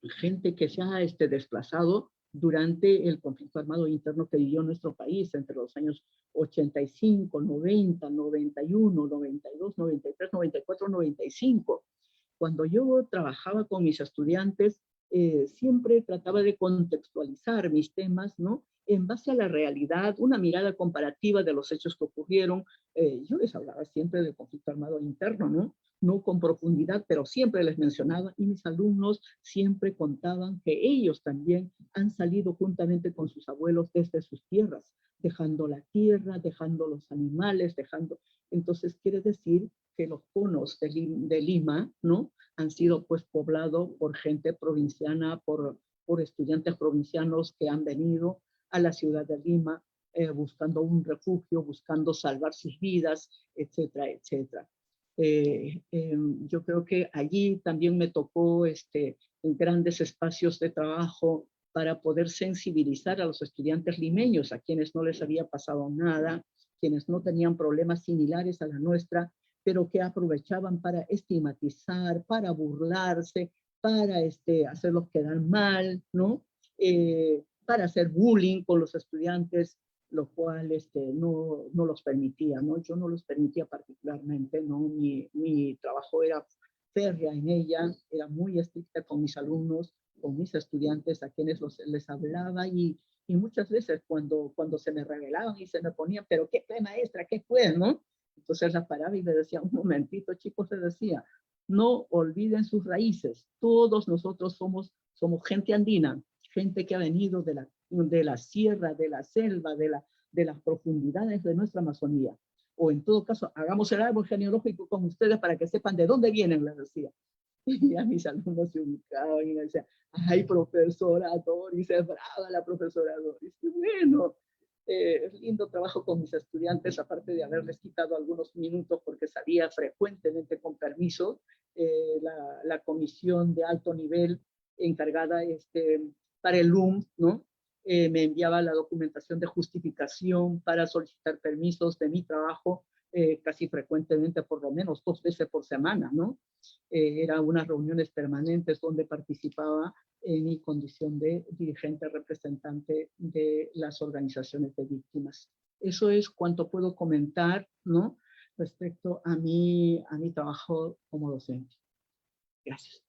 gente que se ha desplazado durante el conflicto armado interno que vivió nuestro país entre los años 85, 90, 91, 92, 93, 94, 95. Cuando yo trabajaba con mis estudiantes, siempre trataba de contextualizar mis temas, ¿no? en base a la realidad, una mirada comparativa de los hechos que ocurrieron. Yo les hablaba siempre del conflicto armado interno, ¿no? No con profundidad, pero siempre les mencionaba, y mis alumnos siempre contaban que ellos también han salido juntamente con sus abuelos desde sus tierras, dejando la tierra, dejando los animales, dejando... Entonces quiere decir que los conos de Lima, ¿no? han sido pues poblados por gente provinciana, por estudiantes provincianos que han venido a la ciudad de Lima buscando un refugio, buscando salvar sus vidas, etcétera, etcétera. Yo creo que allí también me tocó grandes espacios de trabajo para poder sensibilizar a los estudiantes limeños, a quienes no les había pasado nada, quienes no tenían problemas similares a la nuestra, pero que aprovechaban para estigmatizar, para burlarse, para hacerlos quedar mal, ¿no? Para hacer bullying con los estudiantes, lo cual no los permitía, ¿no? Yo no los permitía particularmente, ¿no? Mi trabajo era férrea en ella, era muy estricta con mis alumnos, con mis estudiantes, a quienes les hablaba, y muchas veces cuando se me revelaban y se me ponían, pero ¿qué fue, maestra? ¿Qué fue, no? Entonces la paraba y me decía, un momentito, chicos, le decía, no olviden sus raíces. Todos nosotros somos gente andina, gente que ha venido de la sierra, de la selva, de las profundidades de nuestra Amazonía. O en todo caso, hagamos el árbol genealógico con ustedes para que sepan de dónde vienen, les decía. Y a mis alumnos se ubicaban y me decían, ay, profesora Doris, es brava la profesora Doris. Y bueno, es lindo trabajo con mis estudiantes, aparte de haberles quitado algunos minutos porque salía frecuentemente con permiso la comisión de alto nivel encargada para el LUM, ¿no? Me enviaba la documentación de justificación para solicitar permisos de mi trabajo casi frecuentemente, por lo menos 2 veces por semana, ¿no? Eran unas reuniones permanentes donde participaba en mi condición de dirigente representante de las organizaciones de víctimas. Eso es cuanto puedo comentar, ¿no? respecto a mi trabajo como docente. Gracias.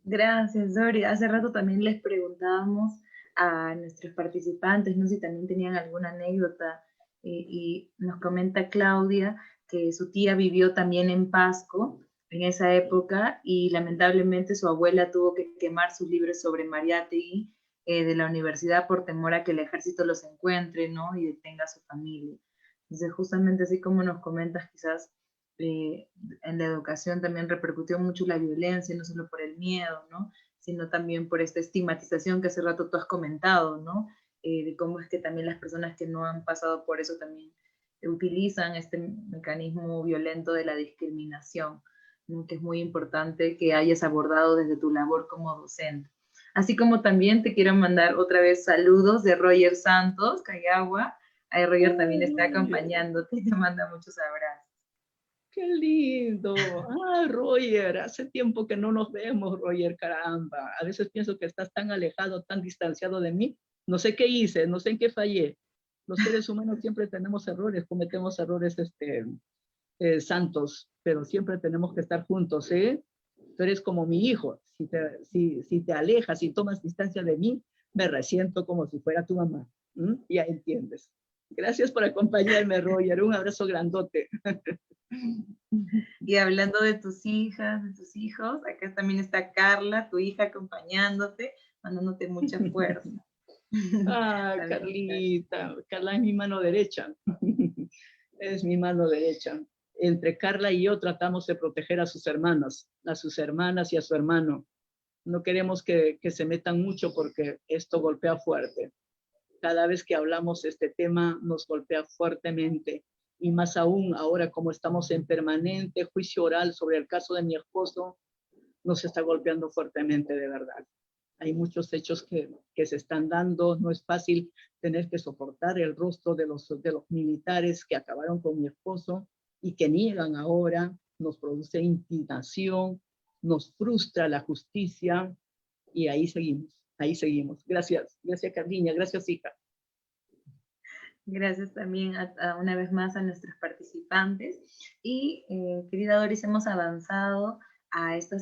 Gracias, Dori. Hace rato también les preguntábamos a nuestros participantes, no sé si también tenían alguna anécdota, y nos comenta Claudia que su tía vivió también en Pasco en esa época, y lamentablemente su abuela tuvo que quemar sus libros sobre Mariátegui de la universidad por temor a que el ejército los encuentre, ¿no? y detenga a su familia. Entonces, justamente así como nos comentas, quizás en la educación también repercutió mucho la violencia, no solo por el miedo, ¿no? sino también por esta estigmatización que hace rato tú has comentado, ¿no? De cómo es que también las personas que no han pasado por eso también utilizan este mecanismo violento de la discriminación, ¿no? que es muy importante que hayas abordado desde tu labor como docente. Así como también te quiero mandar otra vez saludos de Roger Santos, Cayagua, Ahí Roger también está Roger, acompañándote y te manda muchos abrazos. qué lindo. Ah, Roger, hace tiempo que no nos vemos, Roger, caramba. A veces pienso que estás tan alejado, tan distanciado de mí. No sé qué hice, no sé en qué fallé. Los seres humanos siempre tenemos errores, cometemos errores santos, pero siempre tenemos que estar juntos, ¿eh? Tú eres como mi hijo. Si te alejas y tomas distancia de mí, me resiento como si fuera tu mamá. Ya entiendes. Gracias por acompañarme, Roger. Un abrazo grandote. Y hablando de tus hijas, de tus hijos, acá también está Carla, tu hija acompañándote, mandándote mucha fuerza. Ah, También está. Carlita. Carla es mi mano derecha. Es mi mano derecha. Entre Carla y yo tratamos de proteger a sus hermanas y a su hermano. No queremos que se metan mucho porque esto golpea fuerte. Cada vez que hablamos de este tema nos golpea fuertemente. Y más aún ahora como estamos en permanente juicio oral sobre el caso de mi esposo, nos está golpeando fuertemente de verdad. Hay muchos hechos que se están dando. No es fácil tener que soportar el rostro de los militares que acabaron con mi esposo y que niegan ahora. Nos produce indignación, nos frustra la justicia y ahí seguimos, ahí seguimos. Gracias, gracias Carliña, gracias hija. Gracias también una vez más a nuestros participantes. Y querida Doris, hemos avanzado a esta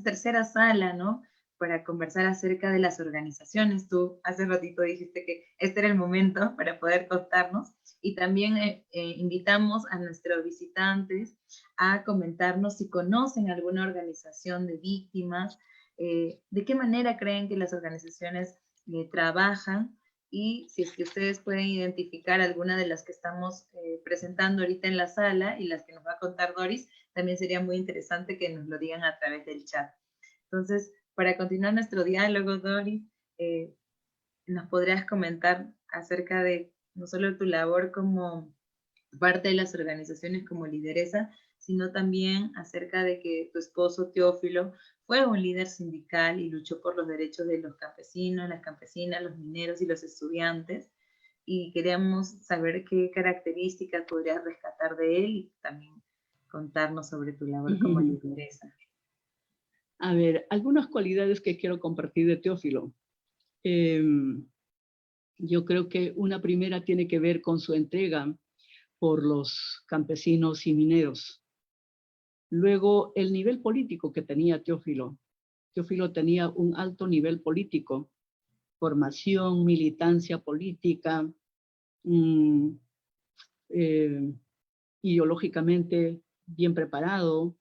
tercera sala, ¿no? Para conversar acerca de las organizaciones. Tú hace ratito dijiste que este era el momento para poder contarnos. Y también invitamos a nuestros visitantes a comentarnos si conocen alguna organización de víctimas, de qué manera creen que las organizaciones trabajan, y si es que ustedes pueden identificar alguna de las que estamos presentando ahorita en la sala y las que nos va a contar Doris, también sería muy interesante que nos lo digan a través del chat. Entonces, para continuar nuestro diálogo, Doris, nos podrías comentar acerca de no solo tu labor como parte de las organizaciones como lideresa, sino también acerca de que tu esposo Teófilo fue un líder sindical y luchó por los derechos de los campesinos, las campesinas, los mineros y los estudiantes. Y queríamos saber qué características podrías rescatar de él y también contarnos sobre tu labor como lideresa. A ver, algunas cualidades que quiero compartir de Teófilo. Yo creo que una primera tiene que ver con su entrega por los campesinos y mineros. Luego, el nivel político que tenía Teófilo. Teófilo tenía un alto nivel político, formación, militancia política, ideológicamente bien preparado.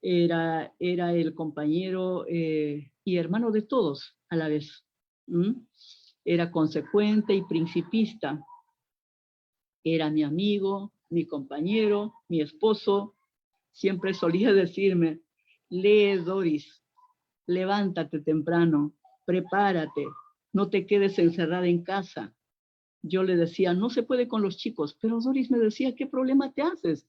Era el compañero y hermano de todos a la vez. Era consecuente y principista. Era mi amigo, mi compañero, mi esposo. Siempre solía decirme, lee Doris, levántate temprano, prepárate, no te quedes encerrada en casa. Yo le decía, no se puede con los chicos, pero Doris me decía, ¿qué problema te haces?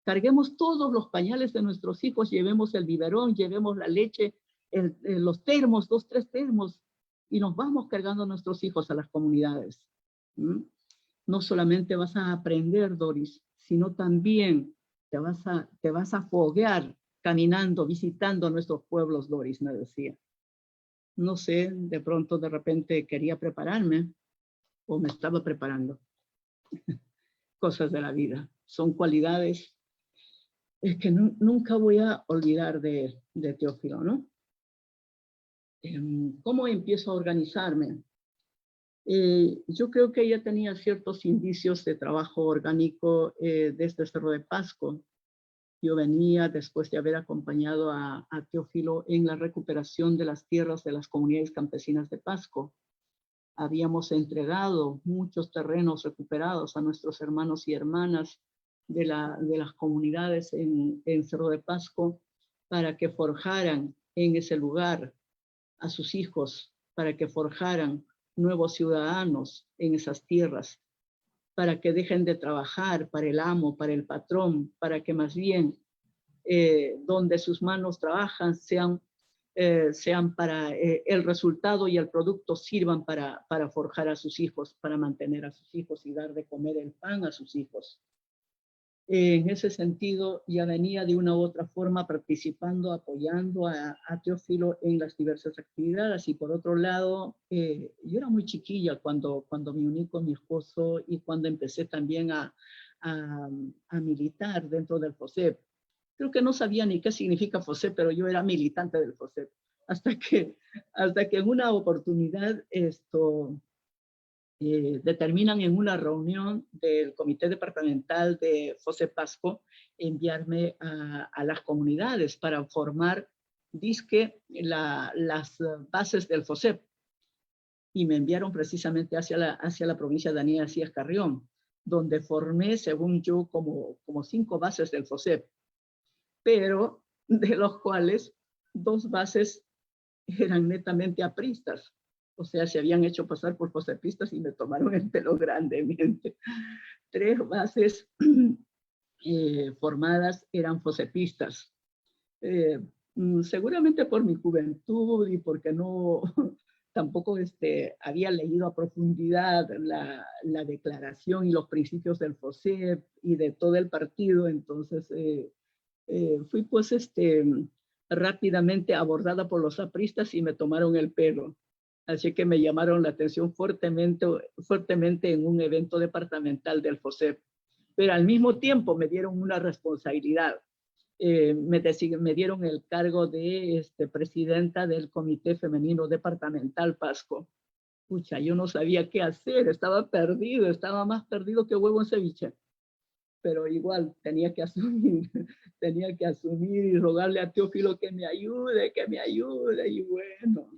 Carguemos todos los pañales de nuestros hijos, llevemos el biberón, llevemos la leche, los termos, 2, 3 termos, y nos vamos cargando a nuestros hijos a las comunidades. No solamente vas a aprender, Doris, sino también te vas a foguear caminando, visitando nuestros pueblos, Doris me decía. No sé, de pronto, de repente quería prepararme o me estaba preparando. Cosas de la vida, son cualidades que nunca voy a olvidar de Teófilo, ¿no? ¿Cómo empiezo a organizarme? Yo creo que ella tenía ciertos indicios de trabajo orgánico desde Cerro de Pasco. Yo venía después de haber acompañado a Teófilo en la recuperación de las tierras de las comunidades campesinas de Pasco. Habíamos entregado muchos terrenos recuperados a nuestros hermanos y hermanas de las comunidades en Cerro de Pasco para que forjaran en ese lugar a sus hijos, para que forjaran nuevos ciudadanos en esas tierras, para que dejen de trabajar para el amo, para el patrón, para que más bien donde sus manos trabajan sean sean para el resultado y el producto sirvan para forjar a sus hijos, para mantener a sus hijos y dar de comer el pan a sus hijos. En ese sentido, ya venía de una u otra forma participando, apoyando a Teófilo en las diversas actividades. Y por otro lado, yo era muy chiquilla cuando me uní con mi esposo y cuando empecé también a militar dentro del FOSEP. Creo que no sabía ni qué significa FOSEP, pero yo era militante del FOSEP. Hasta que en una oportunidad determinan en una reunión del Comité Departamental de FOSEP Pasco enviarme a las comunidades para formar, dizque, las bases del FOSEP. Y me enviaron precisamente hacia la provincia de Daniel Acías Carrión, donde formé, según yo, como 5 bases del FOSEP, pero de los cuales 2 bases eran netamente apristas. O sea, se habían hecho pasar por fosepistas y me tomaron el pelo grandemente. 3 bases formadas eran fosepistas. Seguramente por mi juventud y porque no tampoco había leído a profundidad la declaración y los principios del FOSEP y de todo el partido, entonces fui pues rápidamente abordada por los apristas y me tomaron el pelo. Así que me llamaron la atención fuertemente en un evento departamental del FOSEP. Pero al mismo tiempo me dieron una responsabilidad. Me dieron el cargo de presidenta del Comité Femenino Departamental Pasco. Pucha, yo no sabía qué hacer, estaba perdido, estaba más perdido que huevo en ceviche. Pero igual tenía que asumir y rogarle a Teófilo que me ayude, y bueno.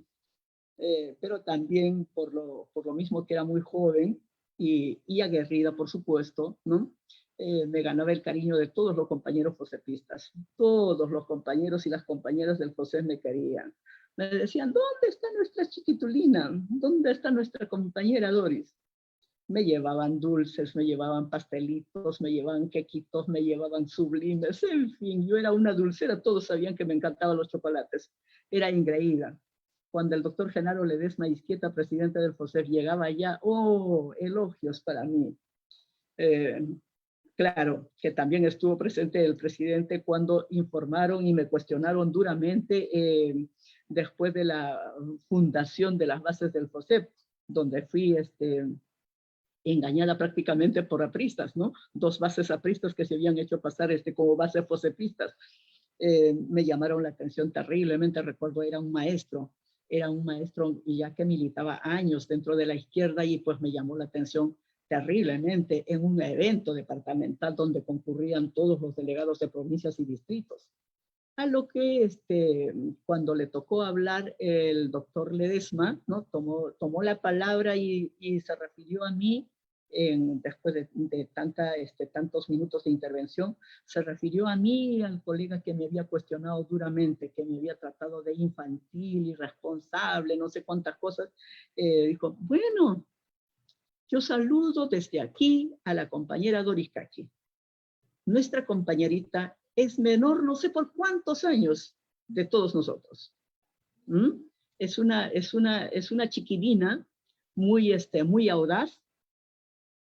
Pero también por lo mismo que era muy joven y aguerrida, por supuesto, ¿no? Me ganaba el cariño de todos los compañeros fosepistas. Todos los compañeros y las compañeras del FOSEP me querían. Me decían, ¿dónde está nuestra chiquitulina? ¿Dónde está nuestra compañera Doris? Me llevaban dulces, me llevaban pastelitos, me llevaban quequitos, me llevaban sublimes, en fin, yo era una dulcera, todos sabían que me encantaban los chocolates. Era engreída. Cuando el doctor Genaro Ledesma Izquieta, presidente del FOSEP, llegaba allá, ¡oh, elogios para mí! Claro, que también estuvo presente el presidente cuando informaron y me cuestionaron duramente después de la fundación de las bases del FOSEP, donde fui engañada prácticamente por apristas, ¿no? 2 bases apristas que se habían hecho pasar como bases fosepistas. Me llamaron la atención terriblemente, recuerdo, era un maestro y ya que militaba años dentro de la izquierda y pues me llamó la atención terriblemente en un evento departamental donde concurrían todos los delegados de provincias y distritos. A lo que cuando le tocó hablar el doctor Ledesma, ¿no? tomó la palabra y se refirió a mí, después de tantos minutos de intervención, se refirió a mí, al colega que me había cuestionado duramente, que me había tratado de infantil, irresponsable, no sé cuántas cosas. Dijo, bueno, yo saludo desde aquí a la compañera Doris Caqui. Nuestra compañerita es menor, no sé por cuántos años, de todos nosotros. Es una chiquilina muy audaz,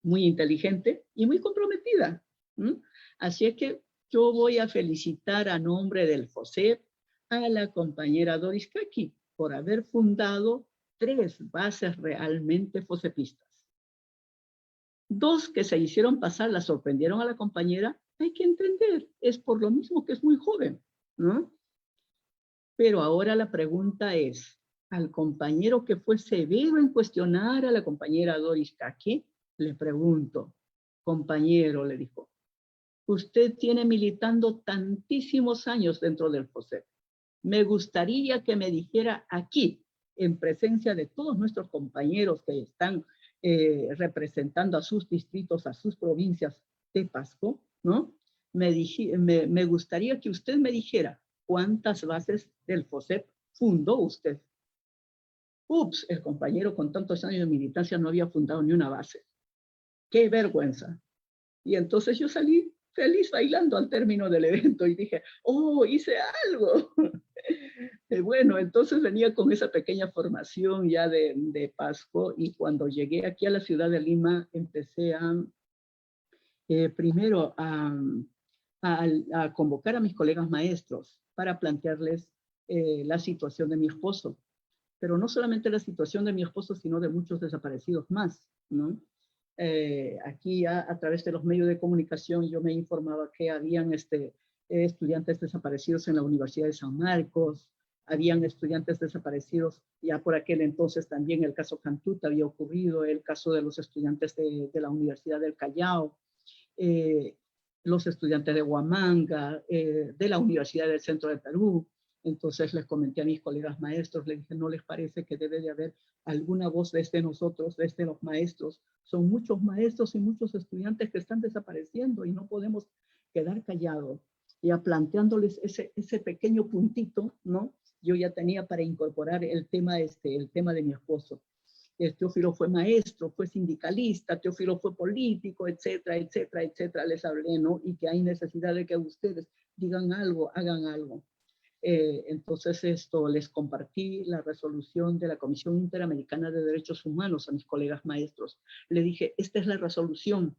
muy inteligente y muy comprometida. Así es que yo voy a felicitar a nombre del FOSEP a la compañera Doris Caqui por haber fundado 3 bases realmente fosepistas. 2 que se hicieron pasar, la sorprendieron a la compañera, hay que entender, es por lo mismo que es muy joven, ¿no? Pero ahora la pregunta es, al compañero que fue severo en cuestionar a la compañera Doris Caqui, le pregunto, compañero, le dijo, usted tiene militando tantísimos años dentro del FOSEP. Me gustaría que me dijera aquí, en presencia de todos nuestros compañeros que están representando a sus distritos, a sus provincias de Pasco, ¿no? Me gustaría que usted me dijera cuántas bases del FOSEP fundó usted. Ups, el compañero con tantos años de militancia no había fundado ni una base. ¡Qué vergüenza! Y entonces yo salí feliz bailando al término del evento y dije, ¡oh, hice algo! Bueno, entonces venía con esa pequeña formación ya de Pasco, y cuando llegué aquí a la ciudad de Lima empecé primero a convocar a mis colegas maestros para plantearles la situación de mi esposo, pero no solamente la situación de mi esposo, sino de muchos desaparecidos más, ¿no? Aquí a través de los medios de comunicación yo me informaba que habían estudiantes desaparecidos en la Universidad de San Marcos, habían estudiantes desaparecidos ya por aquel entonces también el caso Cantuta había ocurrido, el caso de los estudiantes de la Universidad del Callao, eh, los estudiantes de Huamanga, de la Universidad del Centro de Perú. Entonces les comenté a mis colegas maestros, les dije, ¿no les parece que debe de haber alguna voz desde nosotros, desde los maestros? Son muchos maestros y muchos estudiantes que están desapareciendo y no podemos quedar callados. Ya planteándoles ese pequeño puntito, ¿no? Yo ya tenía para incorporar el tema de mi esposo. Teófilo fue maestro, fue sindicalista, Teófilo fue político, etcétera, etcétera, etcétera, les hablé, ¿no? Y que hay necesidad de que ustedes digan algo, hagan algo. Entonces les compartí la resolución de la Comisión Interamericana de Derechos Humanos a mis colegas maestros. Le dije, esta es la resolución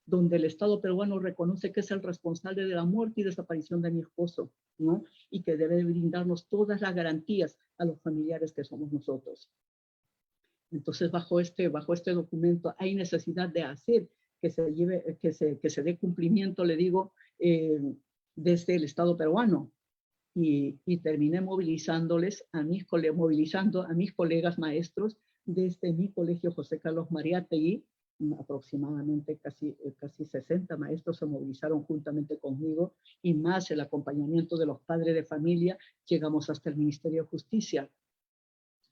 donde el Estado peruano reconoce que es el responsable de la muerte y desaparición de mi esposo, ¿no? Y que debe brindarnos todas las garantías a los familiares que somos nosotros. Entonces, bajo este documento hay necesidad de hacer que se dé cumplimiento, le digo, desde el Estado peruano. Y terminé movilizando a mis colegas maestros desde mi colegio José Carlos Mariátegui. Aproximadamente casi 60 maestros se movilizaron juntamente conmigo, y más el acompañamiento de los padres de familia, llegamos hasta el Ministerio de Justicia.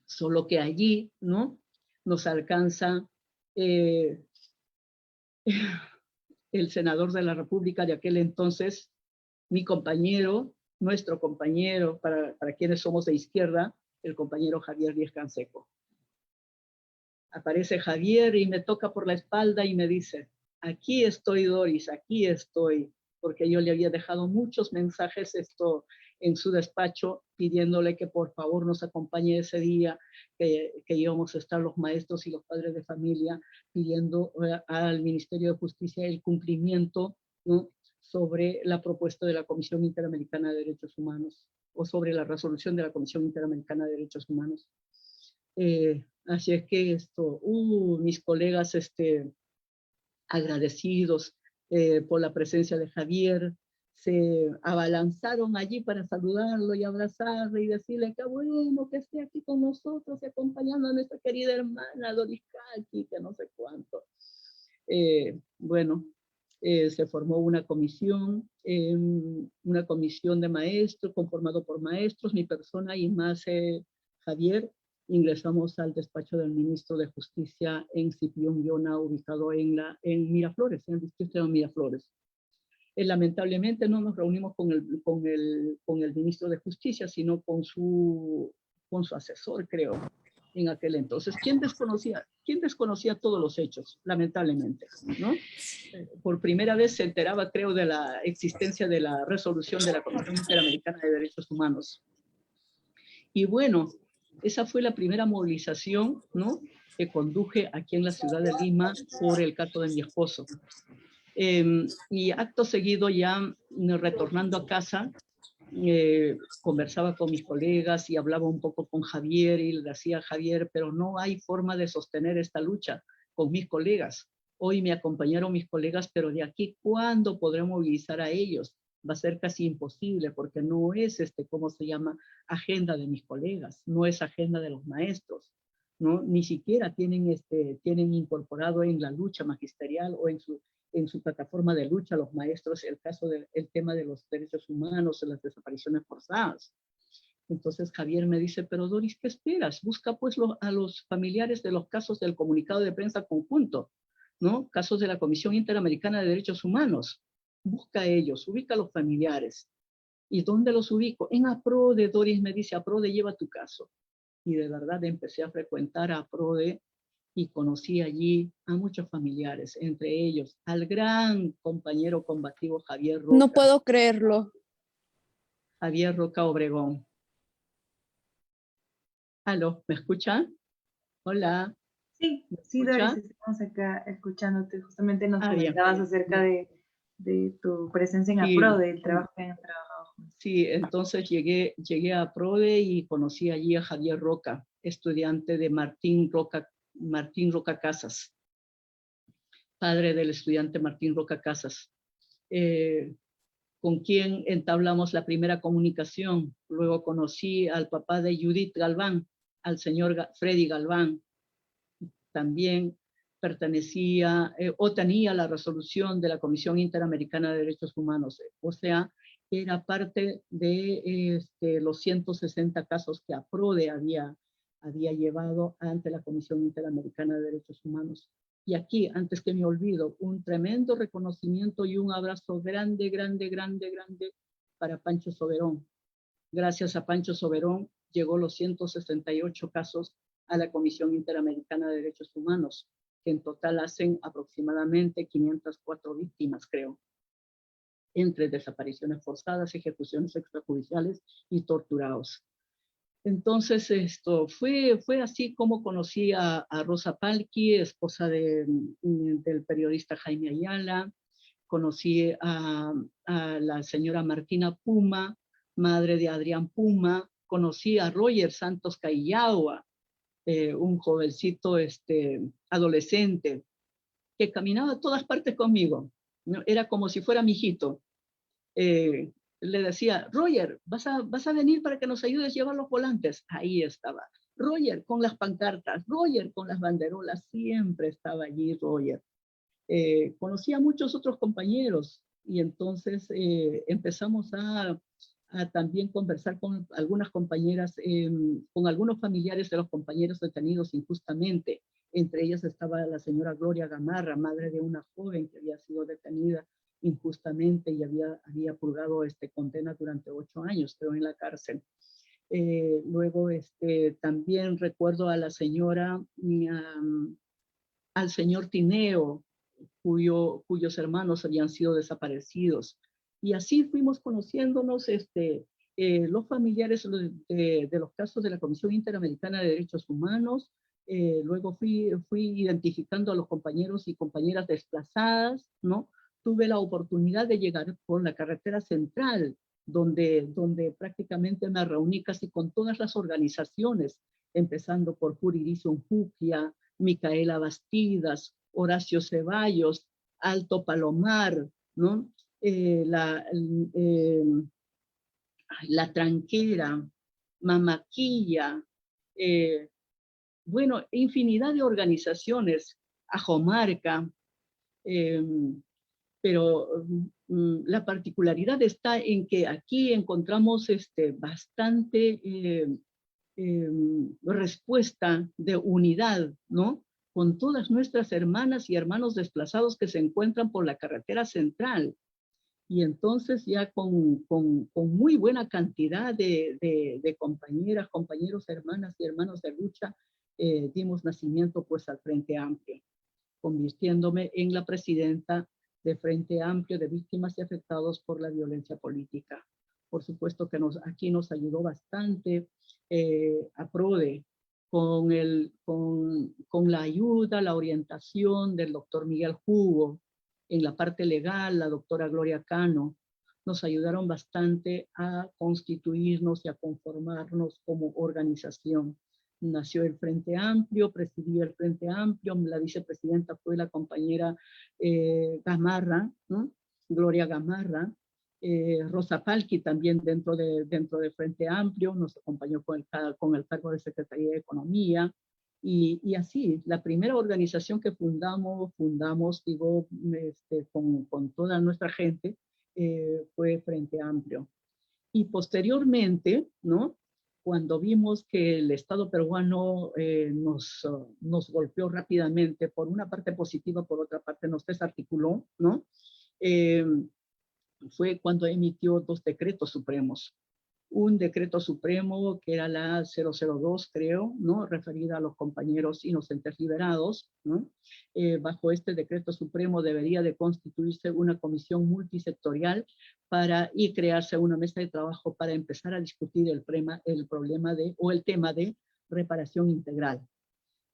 Solo que allí, ¿no?, nos alcanza el senador de la República de aquel entonces, mi compañero, nuestro compañero, para quienes somos de izquierda, el compañero Javier Díez Canseco. Aparece Javier y me toca por la espalda y me dice, aquí estoy, Doris, aquí estoy, porque yo le había dejado muchos mensajes en su despacho, pidiéndole que por favor nos acompañe ese día, que íbamos a estar los maestros y los padres de familia, pidiendo al Ministerio de Justicia el cumplimiento, ¿no?, sobre la propuesta de la Comisión Interamericana de Derechos Humanos, o sobre la resolución de la Comisión Interamericana de Derechos Humanos. Así es que mis colegas agradecidos por la presencia de Javier, se abalanzaron allí para saludarlo y abrazarle y decirle que bueno que esté aquí con nosotros y acompañando a nuestra querida hermana Doris Calqui, que no sé cuánto. Bueno, se formó una comisión de maestros, conformado por maestros, mi persona y más Javier. Ingresamos al despacho del ministro de Justicia en Cipión Yona, ubicado en Miraflores, en el distrito de Miraflores. Lamentablemente no nos reunimos con el ministro de Justicia, sino con su asesor, creo, en aquel entonces. ¿Quién desconocía todos los hechos? Lamentablemente, ¿no? Por primera vez se enteraba, creo, de la existencia de la resolución de la Comisión Interamericana de Derechos Humanos. Y bueno, esa fue la primera movilización, ¿no?, que conduje aquí en la ciudad de Lima por el caso de mi esposo. Y acto seguido, ya retornando a casa, conversaba con mis colegas y hablaba un poco con Javier, y le decía a Javier, pero no hay forma de sostener esta lucha con mis colegas. Hoy me acompañaron mis colegas, pero de aquí, ¿cuándo podré movilizar a ellos? Va a ser casi imposible, porque no es ¿cómo se llama?, agenda de mis colegas, no es agenda de los maestros, ¿no? Ni siquiera tienen incorporado en la lucha magisterial o en su plataforma de lucha los maestros el tema de los derechos humanos, de las desapariciones forzadas. Entonces Javier me dice, pero Doris, ¿qué esperas? Busca pues a los familiares de los casos del comunicado de prensa conjunto, ¿no?, casos de la Comisión Interamericana de Derechos Humanos. Busca a ellos, ubica a los familiares. ¿Y dónde los ubico? En APRODE. Doris me dice, APRODE lleva tu caso. Y de verdad empecé a frecuentar a APRODE y conocí allí a muchos familiares, entre ellos al gran compañero combativo Javier Roca. No puedo creerlo. Javier Roca Obregón. Aló, ¿me escuchan? Hola, Sí, ¿me sí, Doris, escucha? estamos acá escuchándote. Justamente nos Bien. comentabas acerca de tu presencia en Sí, APRO, del trabajo que han trabajado juntos. sí, entonces llegué a PRODE y conocí allí a Javier Roca, estudiante de Martín Roca Casas, padre del estudiante Martín Roca Casas, con quien entablamos la primera comunicación. Luego conocí al papá de Judith Galván, al señor Freddy Galván, también pertenecía o tenía la resolución de la Comisión Interamericana de Derechos Humanos, o sea, era parte de los 160 casos que APRODE había llevado ante la Comisión Interamericana de Derechos Humanos. Y aquí, antes que me olvido, un tremendo reconocimiento y un abrazo grande, grande, grande, grande para Pancho Soberón. Gracias a Pancho Soberón llegó los 168 casos a la Comisión Interamericana de Derechos Humanos, que en total hacen aproximadamente 504 víctimas, creo, entre desapariciones forzadas, ejecuciones extrajudiciales y torturados. Entonces, esto fue así como conocí a Rosa Palki, esposa del periodista Jaime Ayala. Conocí a la señora Martina Puma, madre de Adrián Puma. Conocí a Roger Santos Caillaua, un jovencito adolescente que caminaba a todas partes conmigo, ¿no? Era como si fuera mi hijito. Eh, Le decía, Roger, vas a venir para que nos ayudes a llevar los volantes. Ahí estaba. Roger con las pancartas, Roger con las banderolas, siempre estaba allí Roger. Conocí a muchos otros compañeros y entonces empezamos a también conversar con algunas compañeras, con algunos familiares de los compañeros detenidos injustamente. Entre ellas estaba la señora Gloria Gamarra, madre de una joven que había sido detenida injustamente y había purgado condena durante 8 años, creo, en la cárcel. Luego también recuerdo a la señora, al señor Tineo, cuyos hermanos habían sido desaparecidos. Y así fuimos conociéndonos los familiares de los casos de la Comisión Interamericana de Derechos Humanos. Luego fui identificando a los compañeros y compañeras desplazadas, ¿no? Tuve la oportunidad de llegar por la carretera central, donde prácticamente me reuní casi con todas las organizaciones, empezando por Juridizum Juquia, Micaela Bastidas, Horacio Ceballos, Alto Palomar, ¿no? Eh, la Tranquera, Mamaquilla, bueno, infinidad de organizaciones, Ajomarca, eh, pero la particularidad está en que aquí encontramos bastante respuesta de unidad, ¿no? Con todas nuestras hermanas y hermanos desplazados que se encuentran por la carretera central. Y entonces ya con muy buena cantidad de compañeras, compañeros, hermanas y hermanos de lucha, dimos nacimiento pues al Frente Amplio, convirtiéndome en la presidenta de Frente Amplio de Víctimas y Afectados por la Violencia Política. Por supuesto que aquí nos ayudó bastante a PRODE con la ayuda, la orientación del doctor Miguel Hugo. En la parte legal, la doctora Gloria Cano, nos ayudaron bastante a constituirnos y a conformarnos como organización. Nació el Frente Amplio, presidió el Frente Amplio, la vicepresidenta fue la compañera Gamarra, ¿no? Gloria Gamarra. Rosa Palki también dentro de Frente Amplio, nos acompañó con el cargo de Secretaría de Economía. Y así, la primera organización que fundamos digo, con toda nuestra gente, fue Frente Amplio. Y posteriormente, ¿no? Cuando vimos que el Estado peruano nos golpeó rápidamente, por una parte positiva, por otra parte nos desarticuló, ¿no? Fue cuando emitió 2 decretos supremos. Un decreto supremo que era la 002, creo, ¿no? Referida a los compañeros inocentes liberados, ¿no? Bajo este decreto supremo debería de constituirse una comisión multisectorial y crearse una mesa de trabajo para empezar a discutir el tema de reparación integral.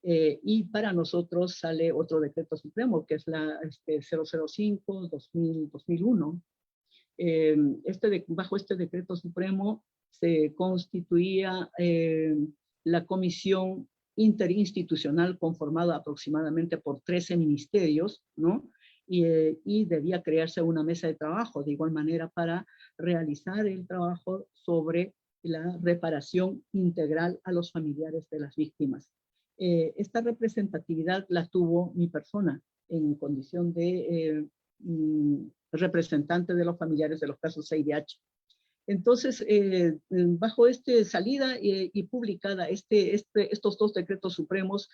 Y para nosotros sale otro decreto supremo, que es la 005-2001. Bajo este decreto supremo se constituía la comisión interinstitucional conformada aproximadamente por 13 ministerios, ¿no? Y debía crearse una mesa de trabajo de igual manera para realizar el trabajo sobre la reparación integral a los familiares de las víctimas. Esta representatividad la tuvo mi persona en condición de representante de los familiares de los casos CIDH. Entonces, bajo esta salida y publicada estos dos decretos supremos,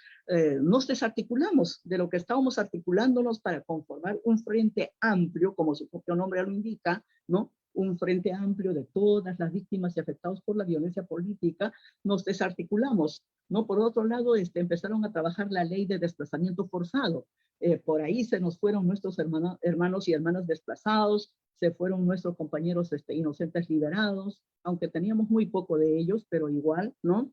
nos desarticulamos de lo que estábamos articulándonos para conformar un frente amplio, como su propio nombre lo indica, ¿no? Un frente amplio de todas las víctimas y afectados por la violencia política. Nos desarticulamos, ¿no? Por otro lado, empezaron a trabajar la ley de desplazamiento forzado. Por ahí se nos fueron nuestros hermanos y hermanas desplazados, se fueron nuestros compañeros inocentes liberados, aunque teníamos muy poco de ellos, pero igual, ¿no?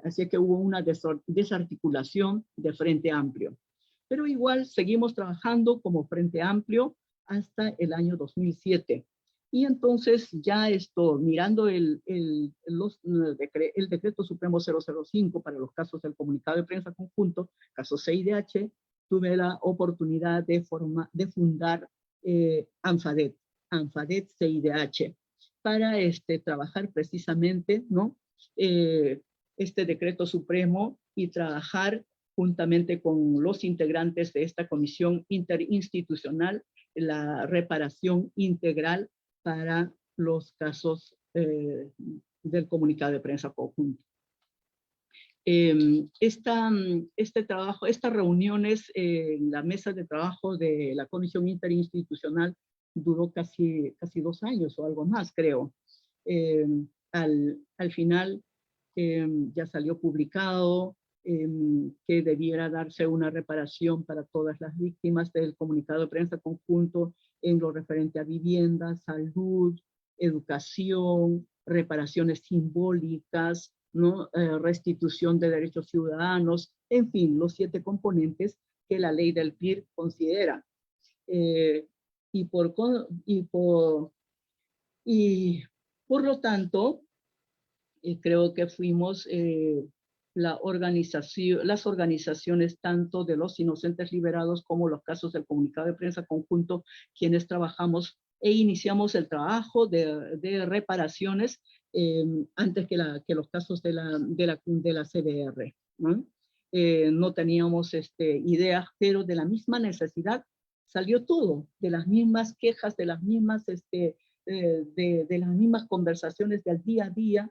Así que hubo una desarticulación de Frente Amplio. Pero igual seguimos trabajando como Frente Amplio hasta el año 2007. Y entonces ya mirando el decreto supremo 005 para los casos del comunicado de prensa conjunto, caso CIDH, tuve la oportunidad de fundar ANFADET CIDH, para trabajar precisamente, ¿no? Este decreto supremo y trabajar juntamente con los integrantes de esta comisión interinstitucional la reparación integral para los casos del comunicado de prensa conjunto. Estas reuniones en la mesa de trabajo de la comisión interinstitucional duró casi 2 años o algo más, creo. Al final ya salió publicado que debiera darse una reparación para todas las víctimas del comunicado de prensa conjunto en lo referente a vivienda, salud, educación, reparaciones simbólicas, ¿no? Restitución de derechos ciudadanos, en fin, los 7 componentes que la ley del PIR considera. Y por lo tanto, creo que fuimos las organizaciones tanto de los inocentes liberados como los casos del comunicado de prensa conjunto, quienes trabajamos e iniciamos el trabajo de reparaciones antes que los casos de la CBR, ¿no? No teníamos ideas, pero de la misma necesidad salió todo, de las mismas quejas, de las mismas, de las mismas conversaciones del día a día,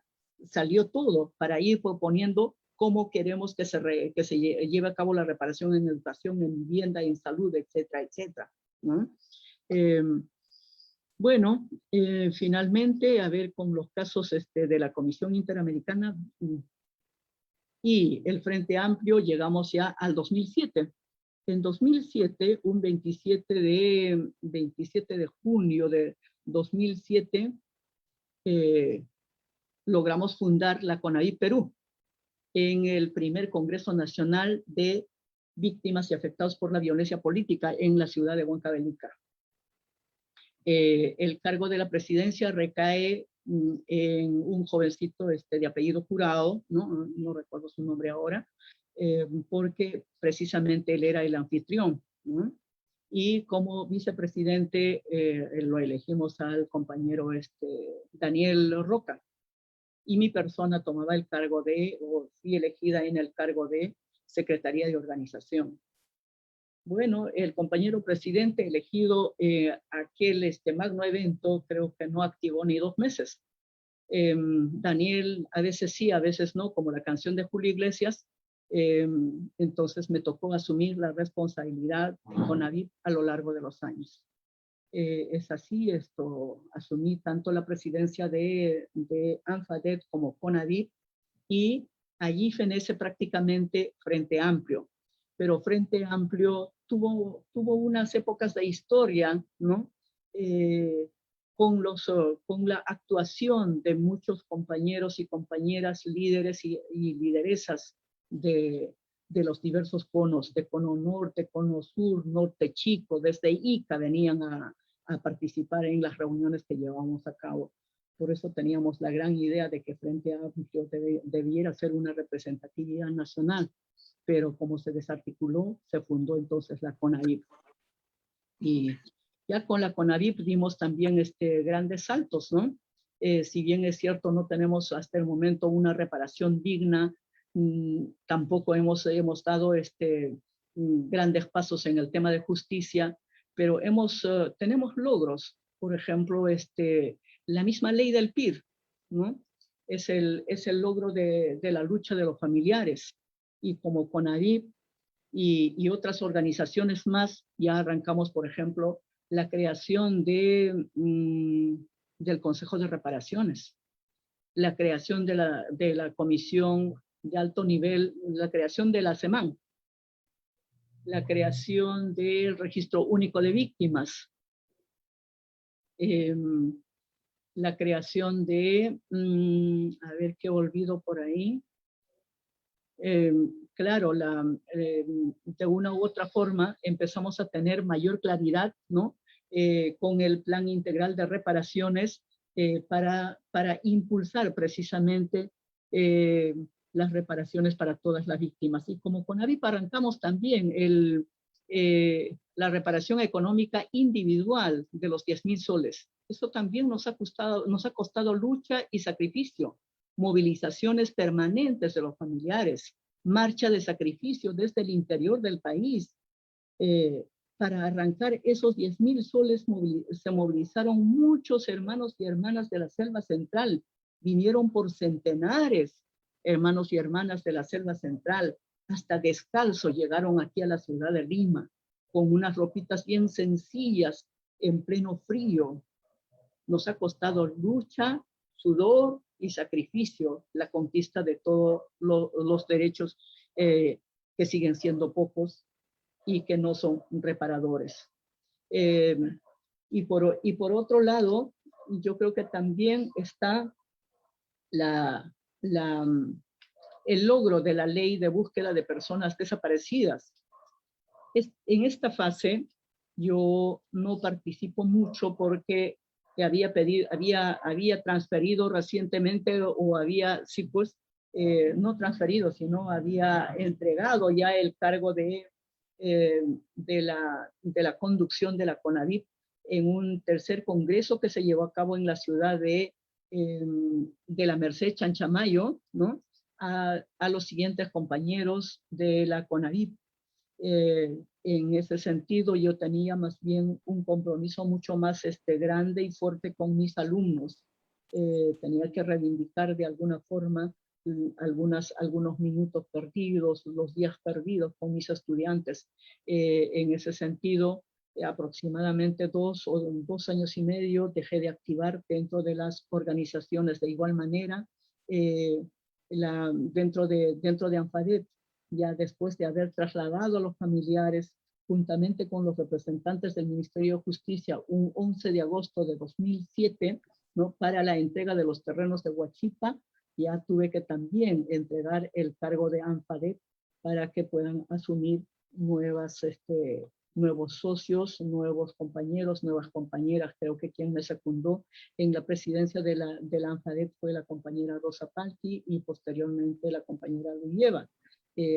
salió todo para ir proponiendo cómo queremos que se lleve a cabo la reparación en educación, en vivienda, en salud, etcétera, etcétera, ¿no? Bueno, finalmente, a ver, con los casos de la Comisión Interamericana y el Frente Amplio, llegamos ya al 2007. En 2007, un 27 de junio de 2007, logramos fundar la CONAVIP Perú en el primer Congreso Nacional de Víctimas y Afectados por la Violencia Política en la ciudad de Huancavelica. El cargo de la presidencia recae en un jovencito de apellido Jurado, no recuerdo su nombre ahora, porque precisamente él era el anfitrión, ¿no? Y como vicepresidente lo elegimos al compañero Daniel Roca, y mi persona tomaba el cargo o fui elegida en el cargo de Secretaría de Organización. Bueno, el compañero presidente elegido aquel magno evento, creo que no activó ni 2 meses. Daniel, a veces sí, a veces no, como la canción de Julio Iglesias. Entonces me tocó asumir la responsabilidad de CONAVIP a lo largo de los años. Es así, asumí tanto la presidencia de ANFADET como CONAVIP, y allí fenece prácticamente Frente Amplio. Pero Frente Amplio tuvo unas épocas de historia, ¿no? con la actuación de muchos compañeros y compañeras, líderes y lideresas de los diversos conos, de cono norte, cono sur, norte chico, desde Ica venían a participar en las reuniones que llevamos a cabo. Por eso teníamos la gran idea de que Frente Amplio debiera ser una representatividad nacional, pero como se desarticuló, se fundó entonces la CONAVIP. Y ya con la CONAVIP dimos también grandes saltos, ¿no? Si bien es cierto, no tenemos hasta el momento una reparación digna, tampoco hemos dado grandes pasos en el tema de justicia, pero tenemos logros. Por ejemplo, la misma ley del PIR, ¿no? Es el logro de la lucha de los familiares. Y como CONAVIP y otras organizaciones más, ya arrancamos, por ejemplo, la creación del Consejo de Reparaciones, la creación de la Comisión de Alto Nivel, la creación de la CEMAN, la creación del Registro Único de Víctimas, la creación de, a ver qué olvido por ahí, claro, de una u otra forma empezamos a tener mayor claridad, ¿no? Con el plan integral de reparaciones para impulsar precisamente las reparaciones para todas las víctimas. Y como CONAVIP arrancamos también la reparación económica individual de los 10.000 soles. Eso también nos ha costado lucha y sacrificio, movilizaciones permanentes de los familiares, marcha de sacrificio desde el interior del país. Para arrancar esos 10.000 soles se movilizaron muchos hermanos y hermanas de la Selva Central, vinieron por centenares, hermanos y hermanas de la Selva Central, hasta descalzo llegaron aquí a la ciudad de Lima, con unas ropitas bien sencillas, en pleno frío. Nos ha costado lucha, sudor y sacrificio la conquista de todos los derechos que siguen siendo pocos y que no son reparadores. Y por otro lado, yo creo que también está el logro de la ley de búsqueda de personas desaparecidas. En esta fase yo no participo mucho porque había transferido recientemente o sí pues, no transferido, sino había entregado ya el cargo de la conducción de la CONAVIP en un tercer congreso que se llevó a cabo en la ciudad de la Merced, Chanchamayo, ¿no? A los siguientes compañeros de la CONAVIP. En ese sentido, yo tenía más bien un compromiso mucho más grande y fuerte con mis alumnos. Tenía que reivindicar de alguna forma algunos minutos perdidos, los días perdidos con mis estudiantes. En ese sentido, aproximadamente 2 años y medio dejé de activar dentro de las organizaciones. De igual manera, dentro de ANFADET, ya después de haber trasladado a los familiares, juntamente con los representantes del Ministerio de Justicia, un 11 de agosto de 2007, ¿no? Para la entrega de los terrenos de Huachipa, ya tuve que también entregar el cargo de ANFADET para que puedan asumir nuevos socios, nuevos compañeros, nuevas compañeras. Creo que quien me secundó en la presidencia de la ANFADET fue la compañera Rosa Palti y posteriormente la compañera Luyeva.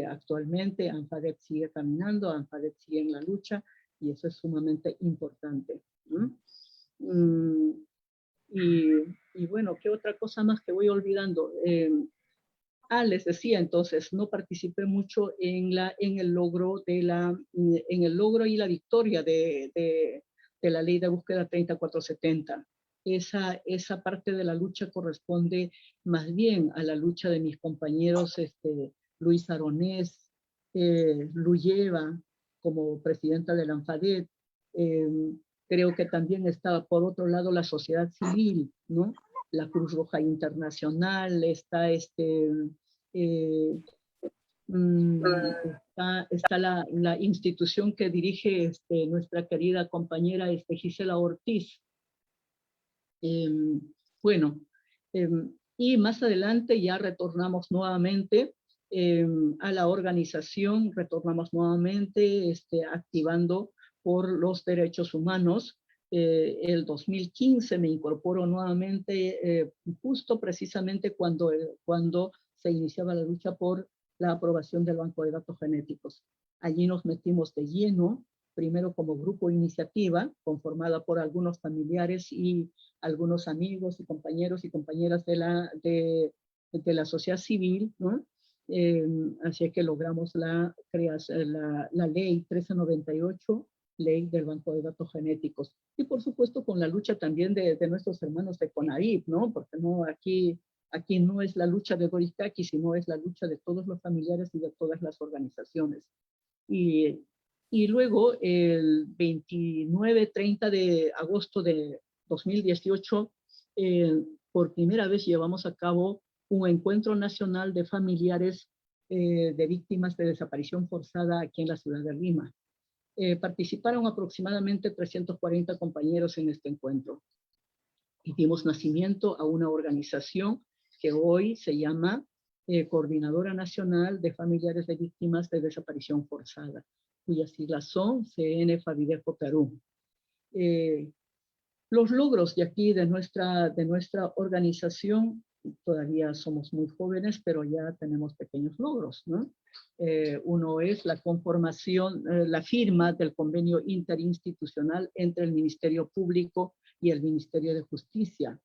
Actualmente ANFADET sigue caminando, ANFADET sigue en la lucha y eso es sumamente importante. Y bueno, ¿qué otra cosa más que voy olvidando? Les decía entonces, no participé mucho en el logro y la victoria de la ley de búsqueda 30470. Esa parte de la lucha corresponde más bien a la lucha de mis compañeros Luis Aronés, Luyeva, como presidenta de la ANFADET. Creo que también está, por otro lado, la sociedad civil, ¿no? La Cruz Roja Internacional, está está la institución que dirige nuestra querida compañera Gisela Ortiz, Bueno, y más adelante ya retornamos nuevamente a la organización, retornamos nuevamente activando por los derechos humanos. El 2015 me incorporo nuevamente, justo precisamente cuando se iniciaba la lucha por la aprobación del Banco de Datos Genéticos. Allí nos metimos de lleno, primero como grupo iniciativa, conformada por algunos familiares y algunos amigos y compañeros y compañeras de la sociedad civil, ¿no? Así que logramos la ley 1398, ley del Banco de Datos Genéticos. Y por supuesto con la lucha también de nuestros hermanos de CONADIP, ¿no? Porque no, aquí no es la lucha de Doris Kaki, sino es la lucha de todos los familiares y de todas las organizaciones. Y luego, el 29-30 de agosto de 2018, por primera vez llevamos a cabo un encuentro nacional de familiares de víctimas de desaparición forzada aquí en la ciudad de Lima. Participaron aproximadamente 340 compañeros en este encuentro. Y dimos nacimiento a una organización que hoy se llama Coordinadora Nacional de Familiares de Víctimas de Desaparición Forzada, cuyas siglas son CN Favidefo Perú. Los logros de aquí, de nuestra organización, todavía somos muy jóvenes, pero ya tenemos pequeños logros, ¿no? Uno es la conformación, la firma del convenio interinstitucional entre el Ministerio Público y el Ministerio de Justicia.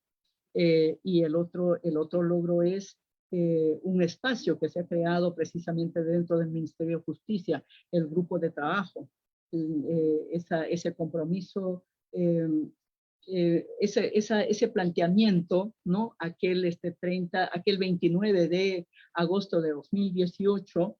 Y el otro logro es un espacio que se ha creado precisamente dentro del Ministerio de Justicia, el grupo de trabajo. Ese compromiso, ese planteamiento, ¿no? Aquel 29 de agosto de 2018,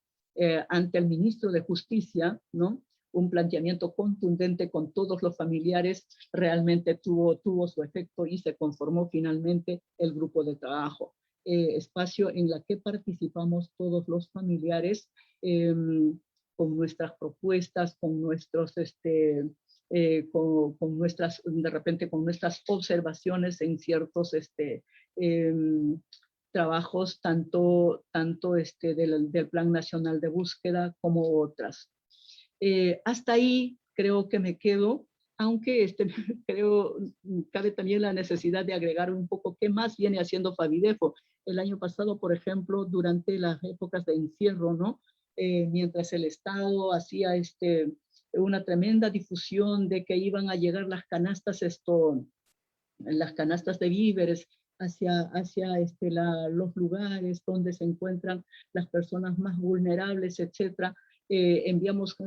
ante el ministro de Justicia, ¿no? Un planteamiento contundente con todos los familiares, realmente tuvo su efecto y se conformó finalmente el grupo de trabajo. Espacio en la que participamos todos los familiares con nuestras propuestas, con nuestros, con nuestras, de repente con nuestras observaciones en ciertos trabajos, tanto del Plan Nacional de Búsqueda como otras. Hasta ahí creo que me quedo, aunque creo cabe también la necesidad de agregar un poco qué más viene haciendo Favidefo. El año pasado, por ejemplo, durante las épocas de encierro, ¿no? Mientras el Estado hacía una tremenda difusión de que iban a llegar las canastas de víveres hacia los lugares donde se encuentran las personas más vulnerables, etcétera. Enviamos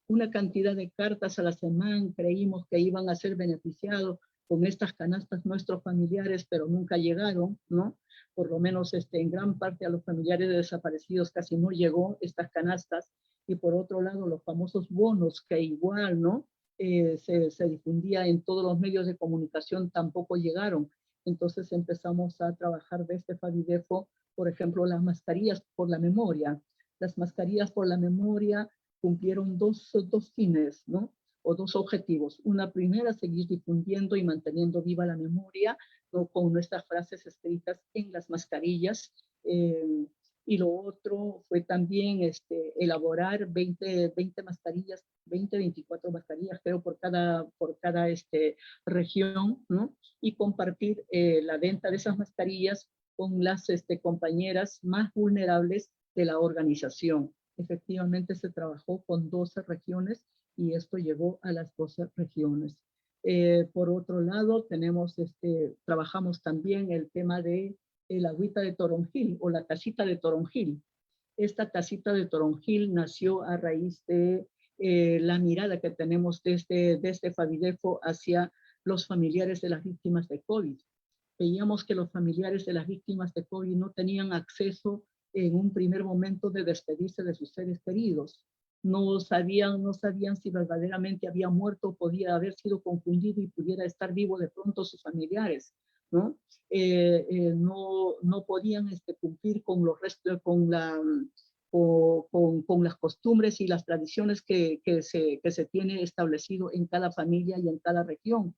una cantidad de cartas a la semana, creímos que iban a ser beneficiados con estas canastas nuestros familiares, pero nunca llegaron, ¿no? Por lo menos en gran parte a los familiares de desaparecidos casi no llegó estas canastas. Y por otro lado, los famosos bonos que igual, ¿no? Se difundía en todos los medios de comunicación, tampoco llegaron. Entonces empezamos a trabajar desde Favidefo, por ejemplo, las mascarillas por la memoria. Las mascarillas por la memoria cumplieron dos fines, ¿no? O dos objetivos. Una primera, seguir difundiendo y manteniendo viva la memoria, ¿no? Con nuestras frases escritas en las mascarillas. Y lo otro fue también elaborar 20 mascarillas, 24 mascarillas, creo, por cada región, ¿no? Y compartir la venta de esas mascarillas con las compañeras más vulnerables de la organización. Efectivamente se trabajó con 12 regiones y esto llegó a las 12 regiones. Por otro lado, trabajamos también el tema de la agüita de toronjil o la casita de toronjil. Esta casita de toronjil nació a raíz de la mirada que tenemos desde Favidefo hacia los familiares de las víctimas de COVID. Veíamos que los familiares de las víctimas de COVID no tenían acceso en un primer momento de despedirse de sus seres queridos. No sabían si verdaderamente había muerto, podía haber sido confundido y pudiera estar vivo de pronto sus familiares, ¿no? No podían cumplir con los restos, con las costumbres y las tradiciones que se tiene establecido en cada familia y en cada región.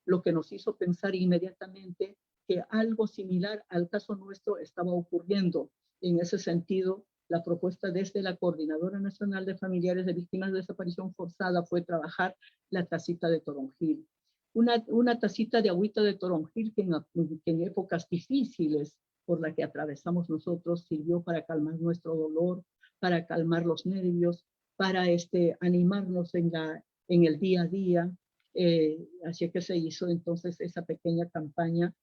lo que nos hizo pensar inmediatamente que algo similar al caso nuestro estaba ocurriendo. En ese sentido, la propuesta desde la Coordinadora Nacional de Familiares de Víctimas de Desaparición Forzada fue trabajar la tacita de toronjil. Una tacita de agüita de toronjil que en épocas difíciles por la que atravesamos nosotros sirvió para calmar nuestro dolor, para calmar los nervios, para animarnos en el día a día. Así que se hizo entonces esa pequeña campaña,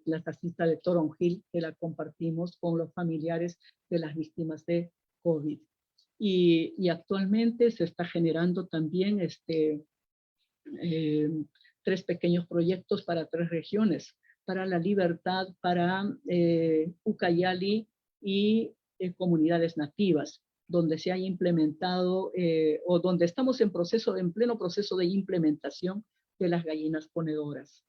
la tacita de toronjil, que la compartimos con los familiares de las víctimas de COVID. Y actualmente se está generando también 3 pequeños proyectos para 3 regiones, para La Libertad, para Ucayali y comunidades nativas, donde se ha implementado o donde estamos en pleno proceso de implementación de las gallinas ponedoras.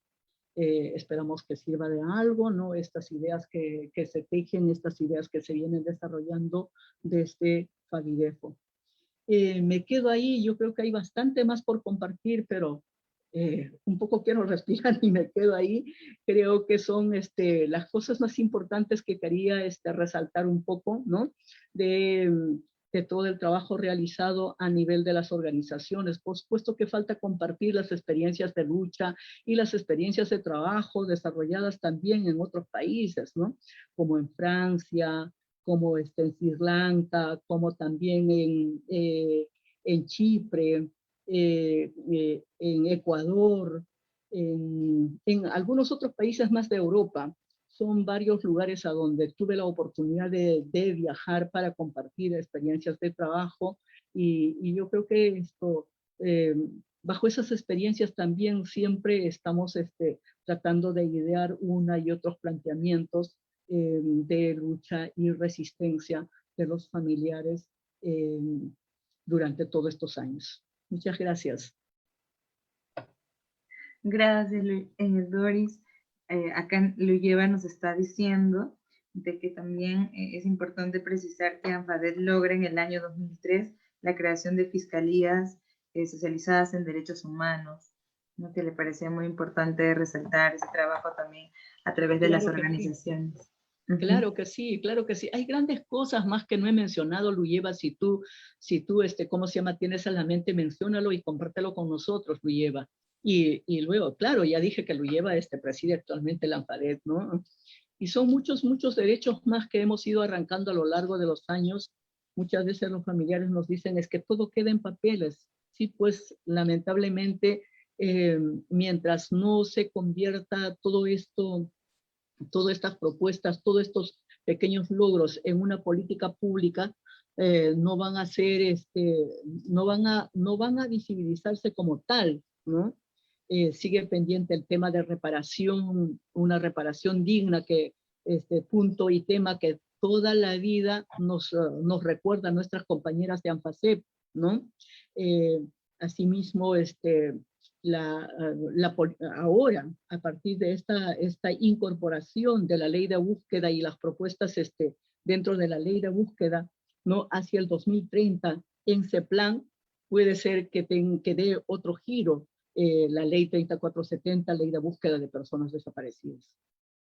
Esperamos que sirva de algo, ¿no? Estas ideas que se tejen, estas ideas que se vienen desarrollando desde FADIDEFO. Me quedo ahí, yo creo que hay bastante más por compartir, pero un poco quiero respirar y me quedo ahí. Creo que son las cosas más importantes que quería resaltar un poco, ¿no? De todo el trabajo realizado a nivel de las organizaciones. Por supuesto que falta compartir las experiencias de lucha y las experiencias de trabajo desarrolladas también en otros países, ¿no? Como en Francia, como en Sri Lanka, como también en Chipre, en Ecuador, en algunos otros países más de Europa. Son varios lugares a donde tuve la oportunidad de viajar para compartir experiencias de trabajo y yo creo que bajo esas experiencias también siempre estamos tratando de idear una y otros planteamientos de lucha y resistencia de los familiares durante todos estos años. Muchas gracias. Gracias, Doris. Acá Luyeva nos está diciendo de que también es importante precisar que ANFADET logra en el año 2003 la creación de fiscalías especializadas en derechos humanos, ¿no? Que le parecía muy importante resaltar ese trabajo también a través de las organizaciones. Sí. Claro que sí, claro que sí. Hay grandes cosas más que no he mencionado, Luyeva. Si tú, ¿cómo se llama? Tienes en la mente, menciónalo y compártelo con nosotros, Luyeva. Y luego, claro, ya dije que Luyeva preside actualmente la ANFADET, ¿no? Y son muchos, muchos derechos más que hemos ido arrancando a lo largo de los años. Muchas veces los familiares nos dicen, es que todo queda en papeles. Sí, pues lamentablemente, mientras no se convierta todo esto, todas estas propuestas, todos estos pequeños logros en una política pública, no van a ser, no van a visibilizarse como tal, ¿no? Sigue pendiente el tema de reparación, una reparación digna, que punto y tema que toda la vida nos recuerdan nuestras compañeras de ANFACEP, ¿no? Asimismo, ahora, a partir de esta incorporación de la ley de búsqueda y las propuestas dentro de la ley de búsqueda, ¿no? Hacia el 2030, en CEPLAN, puede ser que dé otro giro la ley 3470, ley de búsqueda de personas desaparecidas.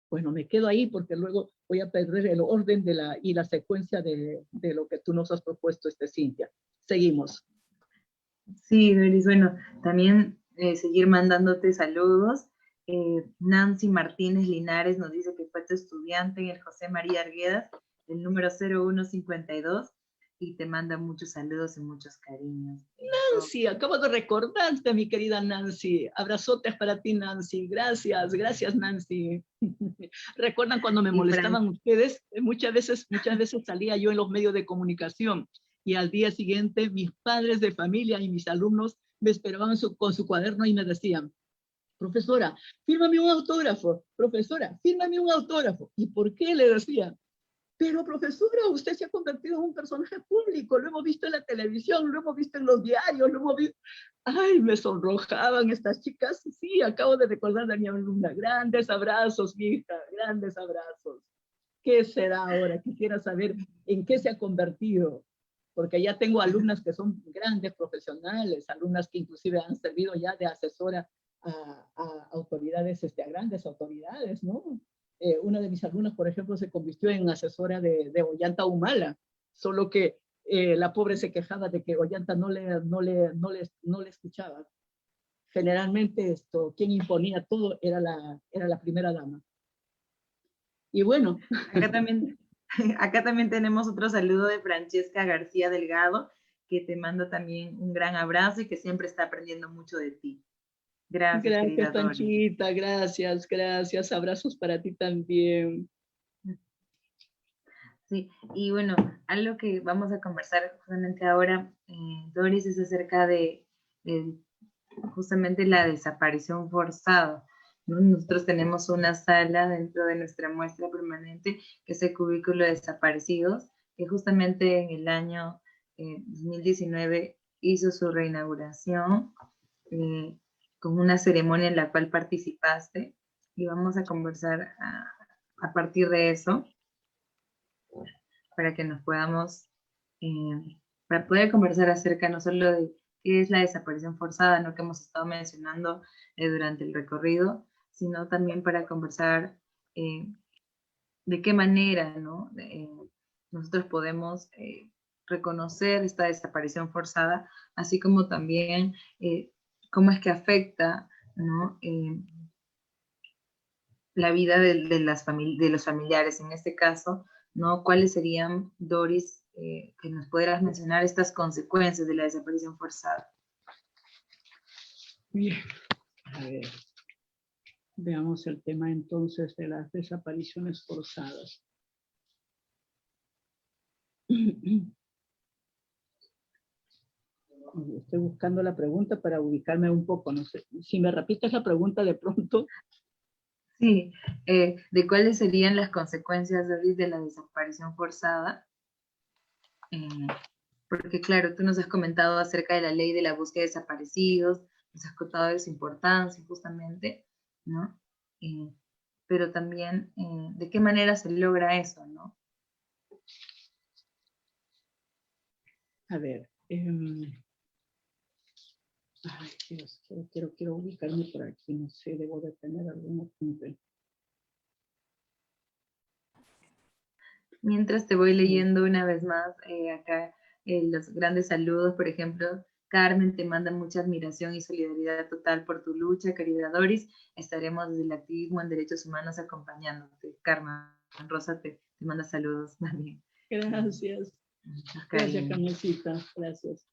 Bueno, me quedo ahí porque luego voy a perder el orden y la secuencia de lo que tú nos has propuesto, Cintia. Seguimos. Sí, Doris, bueno, también seguir mandándote saludos. Nancy Martínez Linares nos dice que fue tu estudiante en el José María Arguedas, el número 0152, y te manda muchos saludos y muchos cariños. Nancy, acabo de recordarte, mi querida Nancy. Abrazotes para ti, Nancy. Gracias, gracias, Nancy. ¿Recuerdan cuando me molestaban ustedes? Muchas veces salía yo en los medios de comunicación y al día siguiente mis padres de familia y mis alumnos me esperaban con su cuaderno y me decían, profesora, fírmame un autógrafo. Profesora, fírmame un autógrafo. ¿Y por qué? Le decía. Pero profesora, usted se ha convertido en un personaje público, lo hemos visto en la televisión, lo hemos visto en los diarios, lo hemos visto. Ay, me sonrojaban estas chicas. Sí, acabo de recordar a mi alumna. Grandes abrazos, mi hija, grandes abrazos. ¿Qué será ahora? Quisiera saber en qué se ha convertido, porque ya tengo alumnas que son grandes profesionales, alumnas que inclusive han servido ya de asesora a autoridades, a grandes autoridades, ¿no? Una de mis alumnas, por ejemplo, se convirtió en asesora de Ollanta Humala, solo que la pobre se quejaba de que Ollanta no le escuchaba. Generalmente quien imponía todo era la primera dama. Y bueno. Acá también tenemos otro saludo de Francesca García Delgado, que te manda también un gran abrazo y que siempre está aprendiendo mucho de ti. Gracias, querida Gracias, Doris. Panchita, gracias. Abrazos para ti también. Sí, y bueno, algo que vamos a conversar justamente ahora, Doris, es acerca de justamente la desaparición forzada, ¿no? Nosotros tenemos una sala dentro de nuestra muestra permanente, que es el Cubículo de Desaparecidos, que justamente en el año 2019 hizo su reinauguración con una ceremonia en la cual participaste, y vamos a conversar a partir de eso, para que nos podamos, para poder conversar acerca no solo de qué es la desaparición forzada, ¿no? Que hemos estado mencionando durante el recorrido, sino también para conversar de qué manera, ¿no? Nosotros podemos reconocer esta desaparición forzada, así como también cómo es que afecta, ¿no? La vida de los familiares, en este caso, ¿no? ¿Cuáles serían, Doris, que nos pudieras mencionar estas consecuencias de la desaparición forzada? Bien, a ver, veamos el tema entonces de las desapariciones forzadas. Estoy buscando la pregunta para ubicarme un poco, no sé. Si me repites la pregunta de pronto. Sí, de cuáles serían las consecuencias, Doris, de la desaparición forzada. Porque claro, tú nos has comentado acerca de la ley de la búsqueda de desaparecidos, nos has contado de su importancia justamente, ¿no? Pero también de qué manera se logra eso, ¿no? A ver, ay, Dios, quiero ubicarme por aquí, no sé, debo de tener algún apunte. Mientras te voy leyendo una vez más acá los grandes saludos, por ejemplo, Carmen te manda mucha admiración y solidaridad total por tu lucha, querida Doris. Estaremos desde el activismo en derechos humanos acompañándote. Carmen Rosa te manda saludos también. Gracias. Gracias, Carmencita. Gracias.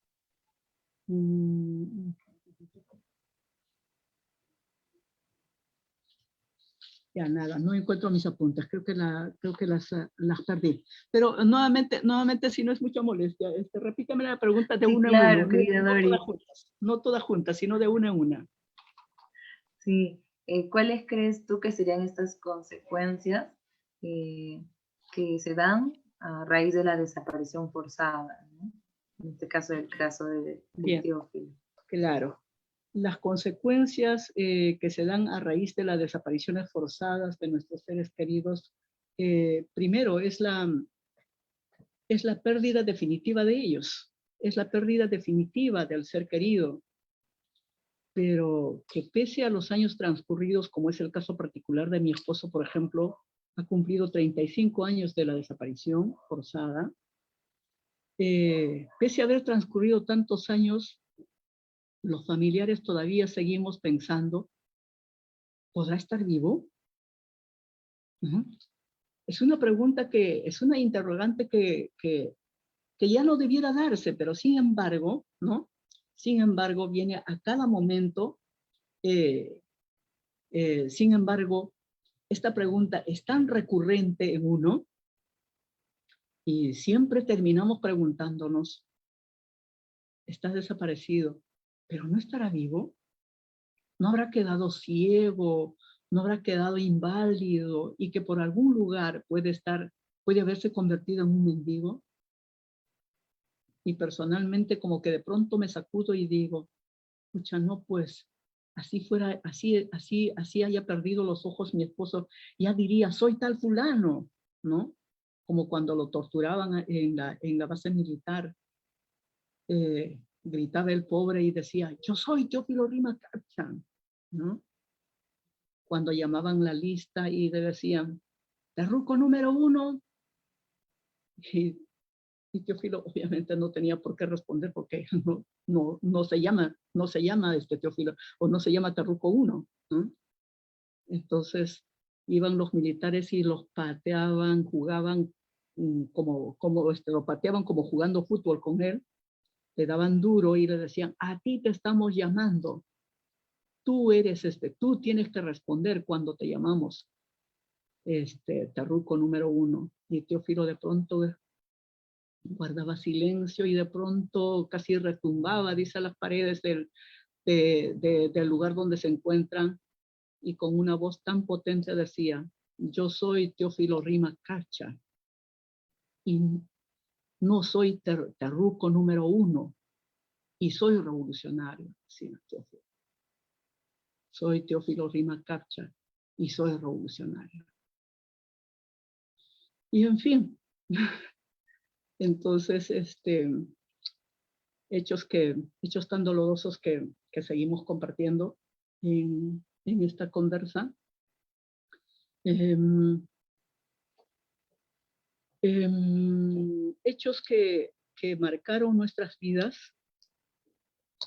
Ya nada, no encuentro mis apuntes, creo que las perdí. Pero nuevamente, si no es mucha molestia, repítame la pregunta de una en claro, una, querida Doris. no todas juntas, sino de una en una. Sí, ¿cuáles crees tú que serían estas consecuencias que se dan a raíz de la desaparición forzada, ¿no? En este caso, el caso del Teófilo. Claro. Las consecuencias que se dan a raíz de las desapariciones forzadas de nuestros seres queridos, primero es la pérdida definitiva de ellos, es la pérdida definitiva del ser querido, pero que pese a los años transcurridos, como es el caso particular de mi esposo, por ejemplo, ha cumplido 35 años de la desaparición forzada, pese a haber transcurrido tantos años, los familiares todavía seguimos pensando, ¿podrá estar vivo? Es una pregunta es una interrogante que ya no debiera darse, pero sin embargo, ¿no? Sin embargo, viene a cada momento, sin embargo, esta pregunta es tan recurrente en uno y siempre terminamos preguntándonos, ¿estás desaparecido, pero no estará vivo? ¿No habrá quedado ciego? ¿No habrá quedado inválido y que por algún lugar puede haberse convertido en un mendigo? Y personalmente como que de pronto me sacudo y digo, pucha, no, pues, así haya perdido los ojos mi esposo, ya diría, soy tal fulano, ¿no? Como cuando lo torturaban en la base militar, gritaba el pobre y decía, yo soy Teófilo Rima Capchan, ¿no? Cuando llamaban la lista y le decían, Terruco número 1, y Teófilo obviamente no tenía por qué responder porque no se llama Teófilo, o no se llama Terruco 1, ¿no? Entonces iban los militares y los pateaban, jugaban lo pateaban como jugando fútbol con él, le daban duro y le decían, a ti te estamos llamando, tú eres tú tienes que responder cuando te llamamos Terruco número 1. Y Teófilo de pronto guardaba silencio y de pronto casi retumbaba, dice, a las paredes del lugar donde se encuentran, y con una voz tan potente decía, yo soy Teófilo Rima Cacha y no soy Terruco número 1 y soy revolucionario, decía Teófilo. Soy Teófilo Rima Cacha y soy revolucionario. Y en fin, entonces, hechos tan dolorosos que seguimos compartiendo en esta conversa. Hechos que marcaron nuestras vidas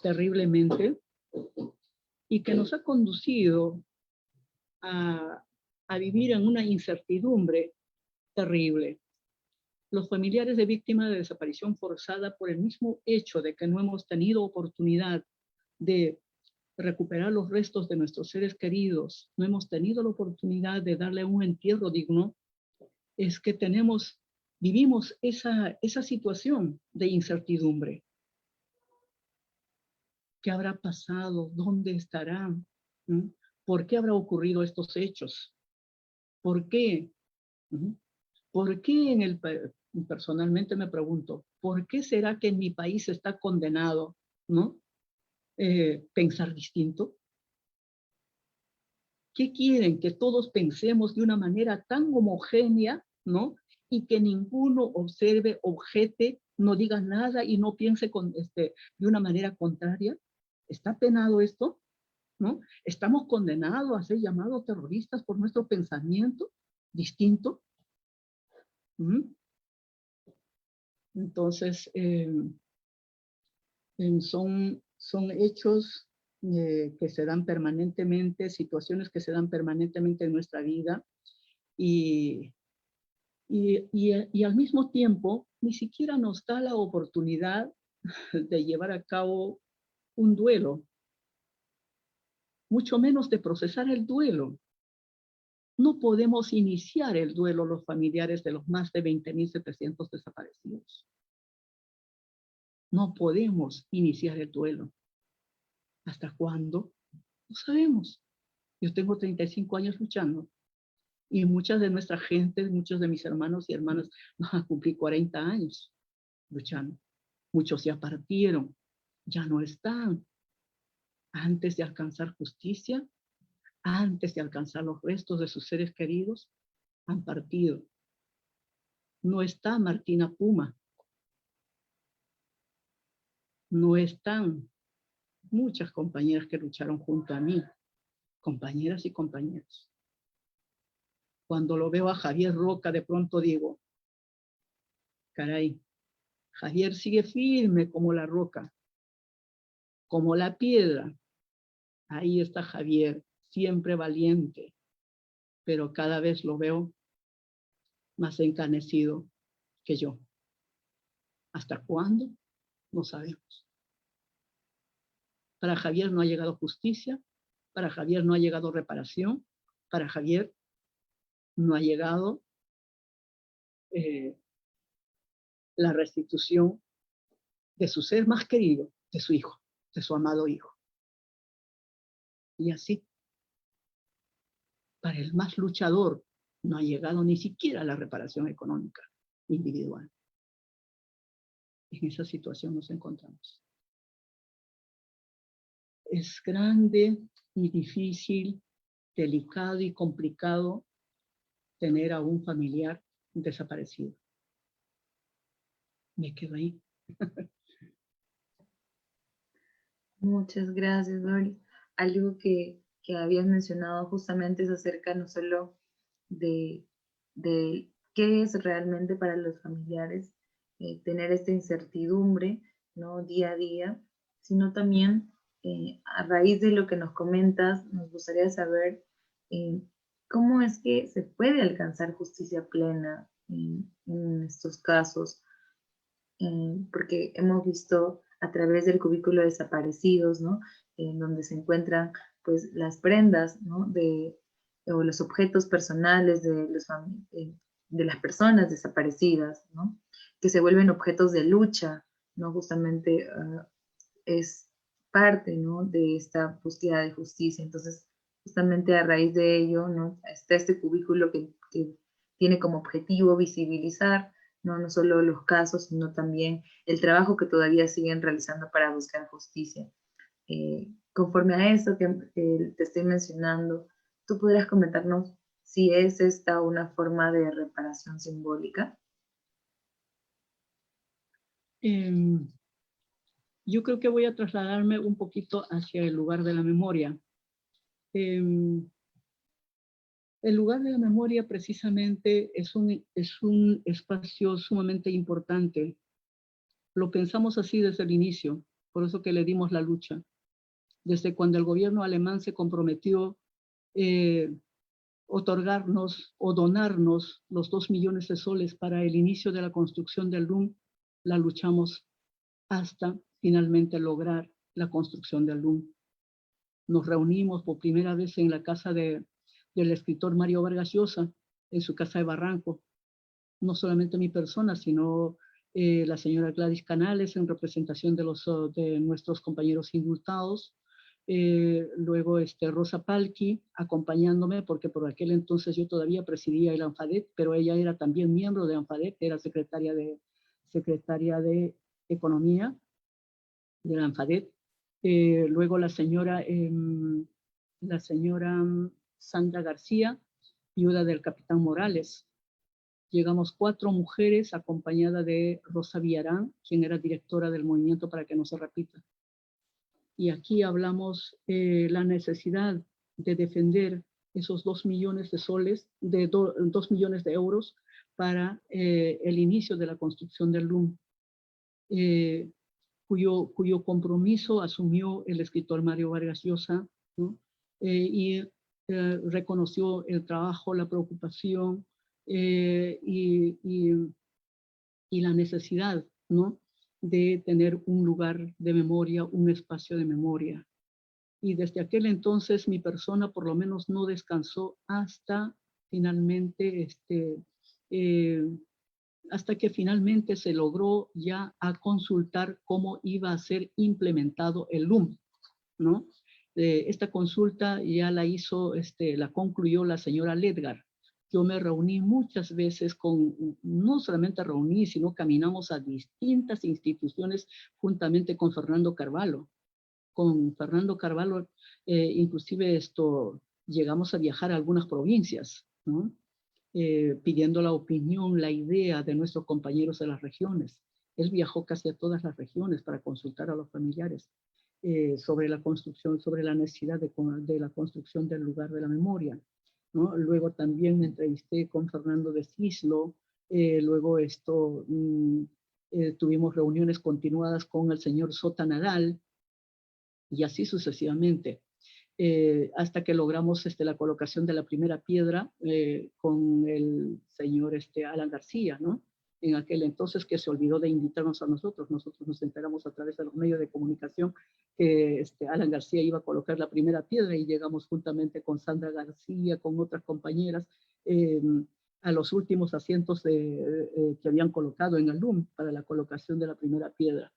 terriblemente y que nos ha conducido a vivir en una incertidumbre terrible. Los familiares de víctimas de desaparición forzada, por el mismo hecho de que no hemos tenido oportunidad de recuperar los restos de nuestros seres queridos, no hemos tenido la oportunidad de darle un entierro digno, es que vivimos esa situación de incertidumbre. ¿Qué habrá pasado? ¿Dónde estarán? ¿Por qué habrá ocurrido estos hechos? ¿Por qué? ¿Por qué personalmente me pregunto, ¿por qué será que en mi país está condenado, ¿no? Pensar distinto? ¿Qué quieren? Que todos pensemos de una manera tan homogénea, ¿no? Y que ninguno observe, objete, no diga nada y no piense de una manera contraria. ¿Está penado esto? ¿No? ¿Estamos condenados a ser llamados terroristas por nuestro pensamiento distinto? Entonces, son hechos que se dan permanentemente, situaciones que se dan permanentemente en nuestra vida y al mismo tiempo ni siquiera nos da la oportunidad de llevar a cabo un duelo, mucho menos de procesar el duelo. No podemos iniciar el duelo los familiares de los más de 20.700 desaparecidos. No podemos iniciar el duelo. ¿Hasta cuándo? No sabemos. Yo tengo 35 años luchando y muchas de nuestra gente, muchos de mis hermanos y hermanas van a cumplir 40 años luchando. Muchos ya partieron, ya no están. Antes de alcanzar justicia, antes de alcanzar los restos de sus seres queridos, han partido. No está Martina Puma. No están muchas compañeras que lucharon junto a mí, compañeras y compañeros. Cuando lo veo a Javier Roca, de pronto digo, caray, Javier sigue firme como la roca, como la piedra. Ahí está Javier, siempre valiente, pero cada vez lo veo más encanecido que yo. ¿Hasta cuándo? No sabemos. Para Javier no ha llegado justicia, para Javier no ha llegado reparación, para Javier no ha llegado la restitución de su ser más querido, de su hijo, de su amado hijo. Y así, para el más luchador, no ha llegado ni siquiera la reparación económica individual. En esa situación nos encontramos. Es grande y difícil, delicado y complicado tener a un familiar desaparecido. Me quedo ahí. Muchas gracias, Doris. Algo que que habías mencionado justamente es acerca no solo de qué es realmente para los familiares tener esta incertidumbre, ¿no? Día a día, sino también a raíz de lo que nos comentas, nos gustaría saber eh, cómo es que se puede alcanzar justicia plena en estos casos, porque hemos visto a través del cubículo de desaparecidos, ¿no? En donde se encuentran pues las prendas, ¿no? O los objetos personales de las personas desaparecidas, ¿no? Que se vuelven objetos de lucha, ¿no? Justamente es parte, ¿no? De esta búsqueda de justicia. Entonces, justamente a raíz de ello, ¿no? Está este cubículo que tiene como objetivo visibilizar, ¿no? No solo los casos, sino también el trabajo que todavía siguen realizando para buscar justicia. Conforme a eso que te estoy mencionando, ¿tú podrías comentarnos si es esta una forma de reparación simbólica? Yo creo que voy a trasladarme un poquito hacia el lugar de la memoria. El lugar de la memoria precisamente es un espacio sumamente importante. Lo pensamos así desde el inicio, por eso que le dimos la lucha. Desde cuando el gobierno alemán se comprometió otorgarnos o donarnos los 2 millones de soles para el inicio de la construcción del LUM, la luchamos hasta finalmente lograr la construcción del LUM. Nos reunimos por primera vez en la casa del escritor Mario Vargas Llosa, en su casa de Barranco. No solamente mi persona, sino la señora Gladys Canales en representación de nuestros compañeros indultados. Luego Rosa Palki acompañándome, porque por aquel entonces yo todavía presidía el ANFADET, pero ella era también miembro de ANFADET, era secretaria de Economía de la ANFADET. Luego la señora Sandra García, viuda del capitán Morales. Llegamos 4 mujeres acompañada de Rosa Villarán, quien era directora del Movimiento para que no se repita. Y aquí hablamos la necesidad de defender esos 2 millones de soles, 2 millones de euros para el inicio de la construcción del LUM, cuyo compromiso asumió el escritor Mario Vargas Llosa, ¿no? Y reconoció el trabajo, la preocupación y la necesidad, ¿no? De tener un lugar de memoria, un espacio de memoria. Y desde aquel entonces mi persona por lo menos no descansó hasta finalmente, hasta que finalmente se logró ya a consultar cómo iba a ser implementado el LUM, ¿no? Esta consulta ya la hizo, la concluyó la señora Ledgar. Yo me reuní muchas veces no solamente reuní, sino caminamos a distintas instituciones juntamente con Fernando Carvalho. Con Fernando Carvalho, inclusive llegamos a viajar a algunas provincias, ¿no? Pidiendo la opinión, la idea de nuestros compañeros de las regiones. Él viajó casi a todas las regiones para consultar a los familiares sobre la construcción, sobre la necesidad de la construcción del lugar de la memoria, ¿no? Luego también me entrevisté con Fernando de Cislo, luego tuvimos reuniones continuadas con el señor Sota Nadal, y así sucesivamente. Hasta que logramos la colocación de la primera piedra con el señor Alan García, ¿no? En aquel entonces que se olvidó de invitarnos a nosotros. Nosotros nos enteramos a través de los medios de comunicación que Alan García iba a colocar la primera piedra y llegamos juntamente con Sandra García, con otras compañeras, a los últimos asientos que habían colocado en el LUM para la colocación de la primera piedra.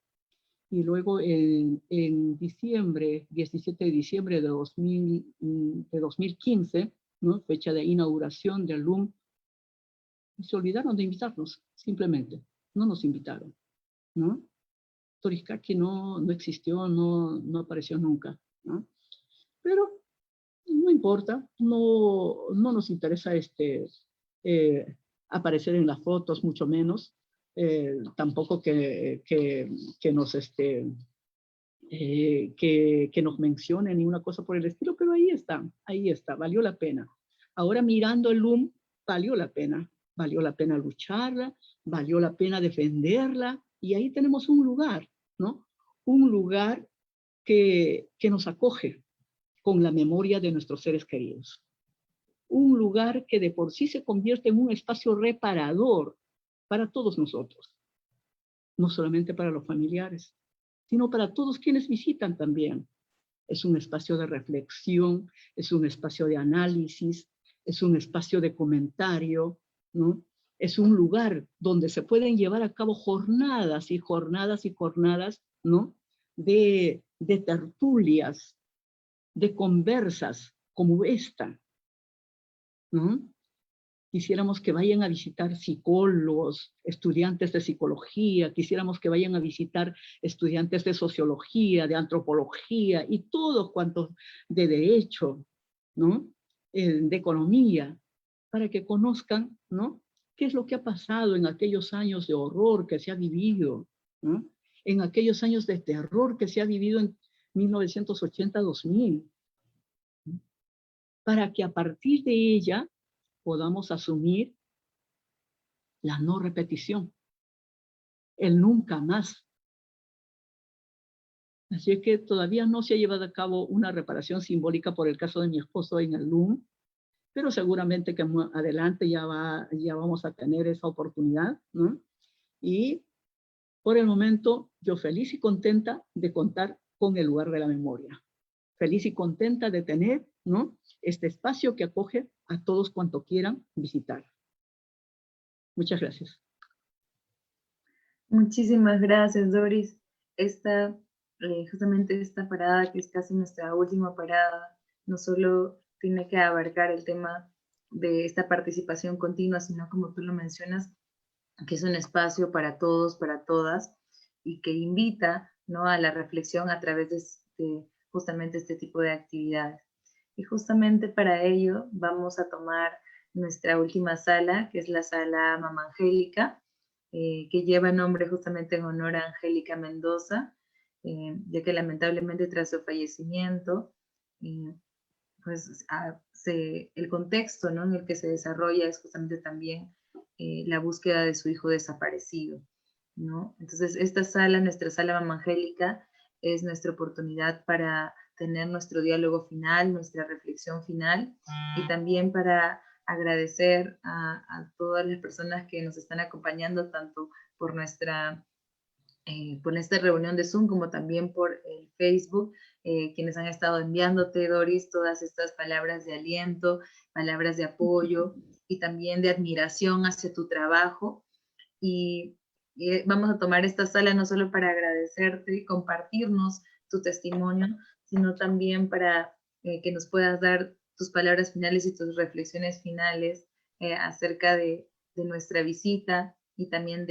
Y luego en diciembre, 17 de diciembre de 2015, ¿no? Fecha de inauguración del LUM, se olvidaron de invitarnos, simplemente, no nos invitaron, ¿no? Toriscaqui no existió, no apareció nunca, ¿no? Pero no importa, no nos interesa aparecer en las fotos, mucho menos, tampoco que nos que nos mencionen ni una cosa por el estilo, pero ahí está, valió la pena. Ahora mirando el LUM, valió la pena lucharla, valió la pena defenderla, y ahí tenemos un lugar, ¿no? Un lugar que nos acoge con la memoria de nuestros seres queridos. Un lugar que de por sí se convierte en un espacio reparador para todos nosotros, no solamente para los familiares, sino para todos quienes visitan también. Es un espacio de reflexión, es un espacio de análisis, es un espacio de comentario, ¿no? Es un lugar donde se pueden llevar a cabo jornadas y jornadas y jornadas, ¿no? De tertulias, de conversas como esta, ¿no? Quisiéramos que vayan a visitar psicólogos, estudiantes de psicología, quisiéramos que vayan a visitar estudiantes de sociología, de antropología y todos cuantos de derecho, ¿no? De economía, para que conozcan, ¿no? ¿Qué es lo que ha pasado en aquellos años de horror que se ha vivido, ¿no? En aquellos años de terror que se ha vivido en 1980-2000, para que a partir de ella podamos asumir la no repetición, el nunca más. Así es que todavía no se ha llevado a cabo una reparación simbólica por el caso de mi esposo en el LUM, pero seguramente que más adelante ya vamos a tener esa oportunidad, ¿no? Y por el momento yo feliz y contenta de contar con el lugar de la memoria. Feliz y contenta de tener, ¿no? Este espacio que acoge a todos cuantos quieran visitar. Muchas gracias. Muchísimas gracias, Doris. Justamente esta parada, que es casi nuestra última parada, no solo tiene que abarcar el tema de esta participación continua, sino, como tú lo mencionas, que es un espacio para todos, para todas, y que invita, ¿no?, a la reflexión a través de justamente este tipo de actividades. Y justamente para ello vamos a tomar nuestra última sala, que es la sala Mamá Angélica, que lleva nombre justamente en honor a Angélica Mendoza, ya que lamentablemente tras su fallecimiento, pues el contexto, ¿no?, en el que se desarrolla es justamente también la búsqueda de su hijo desaparecido, ¿no? Entonces esta sala, nuestra sala Mamá Angélica, es nuestra oportunidad para tener nuestro diálogo final, nuestra reflexión final, y también para agradecer a todas las personas que nos están acompañando, tanto por por esta reunión de Zoom, como también por el Facebook, quienes han estado enviándote, Doris, todas estas palabras de aliento, palabras de apoyo y también de admiración hacia tu trabajo. Y vamos a tomar esta sala no solo para agradecerte y compartirnos tu testimonio, sino también para que nos puedas dar tus palabras finales y tus reflexiones finales acerca de nuestra visita, y también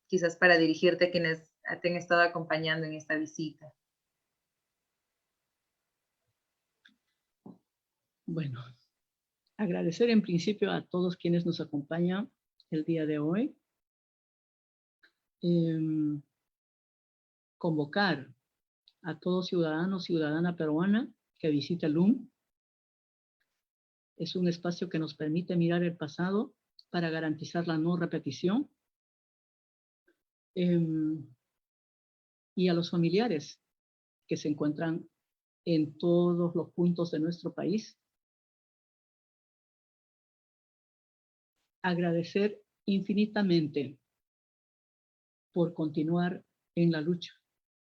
quizás para dirigirte a quienes te han estado acompañando en esta visita. Bueno, agradecer en principio a todos quienes nos acompañan el día de hoy. Convocar a todo ciudadano, ciudadana peruana que visite el LUM. Es un espacio que nos permite mirar el pasado para garantizar la no repetición. Y a los familiares que se encuentran en todos los puntos de nuestro país. Agradecer infinitamente por continuar en la lucha,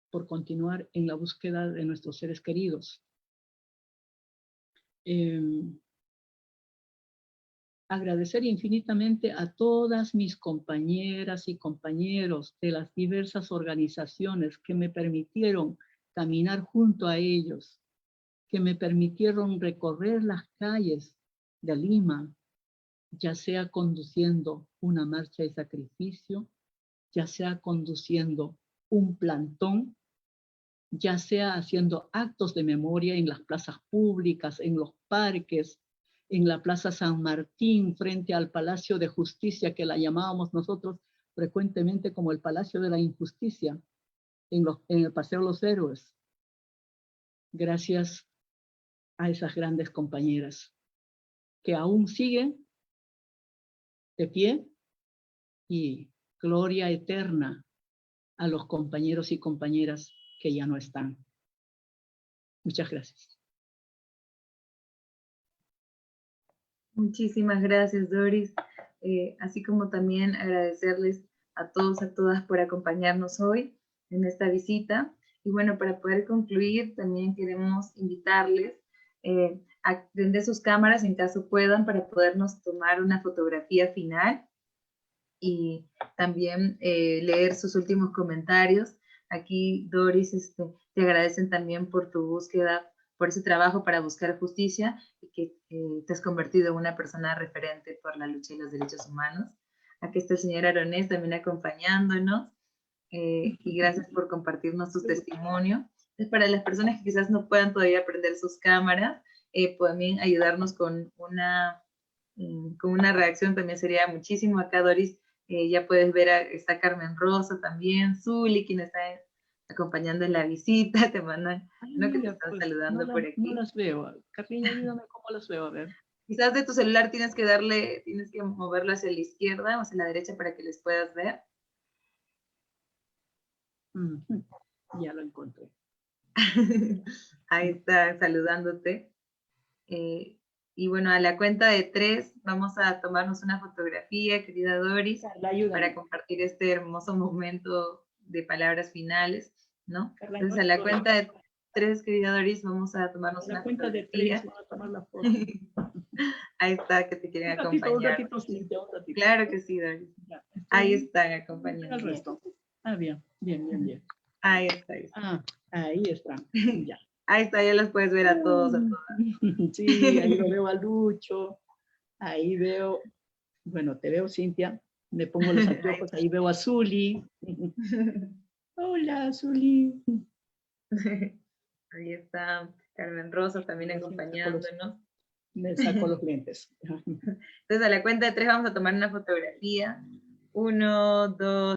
por continuar en la búsqueda de nuestros seres queridos. Agradecer infinitamente a todas mis compañeras y compañeros de las diversas organizaciones que me permitieron caminar junto a ellos, que me permitieron recorrer las calles de Lima, ya sea conduciendo una marcha de sacrificio, ya sea conduciendo un plantón, ya sea haciendo actos de memoria en las plazas públicas, en los parques, en la Plaza San Martín, frente al Palacio de Justicia, que la llamábamos nosotros frecuentemente como el Palacio de la Injusticia, en el Paseo Los Héroes, gracias a esas grandes compañeras que aún siguen de pie, y gloria eterna a los compañeros y compañeras que ya no están. Muchas gracias. Muchísimas gracias, Doris. Así como también agradecerles a todos, a todas por acompañarnos hoy en esta visita. Y bueno, para poder concluir, también queremos invitarles a prender sus cámaras en caso puedan para podernos tomar una fotografía final y también leer sus últimos comentarios. Aquí, Doris, te agradecen también por tu búsqueda, por ese trabajo para buscar justicia y que te has convertido en una persona referente por la lucha y los derechos humanos. Aquí está el señor Aronés también acompañándonos y gracias por compartirnos tu testimonio. Entonces, para las personas que quizás no puedan todavía prender sus cámaras, también ayudarnos con una reacción también sería muchísimo. Acá, Doris, ya puedes ver, está Carmen Rosa también, Zuli, quien está acompañando en la visita, te mandan, ¿no? Que te están Pues, saludando por aquí. No las veo. Carlina, ayúdame cómo las veo, a ver. Quizás de tu celular tienes que moverlo hacia la izquierda o hacia la derecha para que les puedas ver. Ya lo encontré. Ahí está, saludándote. Y bueno, a la cuenta de 3 vamos a tomarnos una fotografía, querida Doris, para compartir este hermoso momento de palabras finales, ¿no? Carla, entonces, a la cuenta de 3, querida Doris, vamos a tomarnos una fotografía. A la cuenta de 3 vamos a tomar la foto. Ahí está, que te quieren acompañar. Un ratito, Cintia, un ratito. Claro que sí, Doris. Ya, ahí están acompañando. El resto. Bien. Ahí está. Ahí está. Ya. Ahí está, ya los puedes ver a todos, a todas. Sí, ahí lo veo a Lucho. Ahí veo, bueno, te veo, Cintia. Me pongo los anteojos, ahí veo a Zuli. Hola, Zuli. Ahí está Carmen Rosa también acompañándonos. Me saco los lentes. Entonces, a la cuenta de 3 vamos a tomar una fotografía. 1, 2.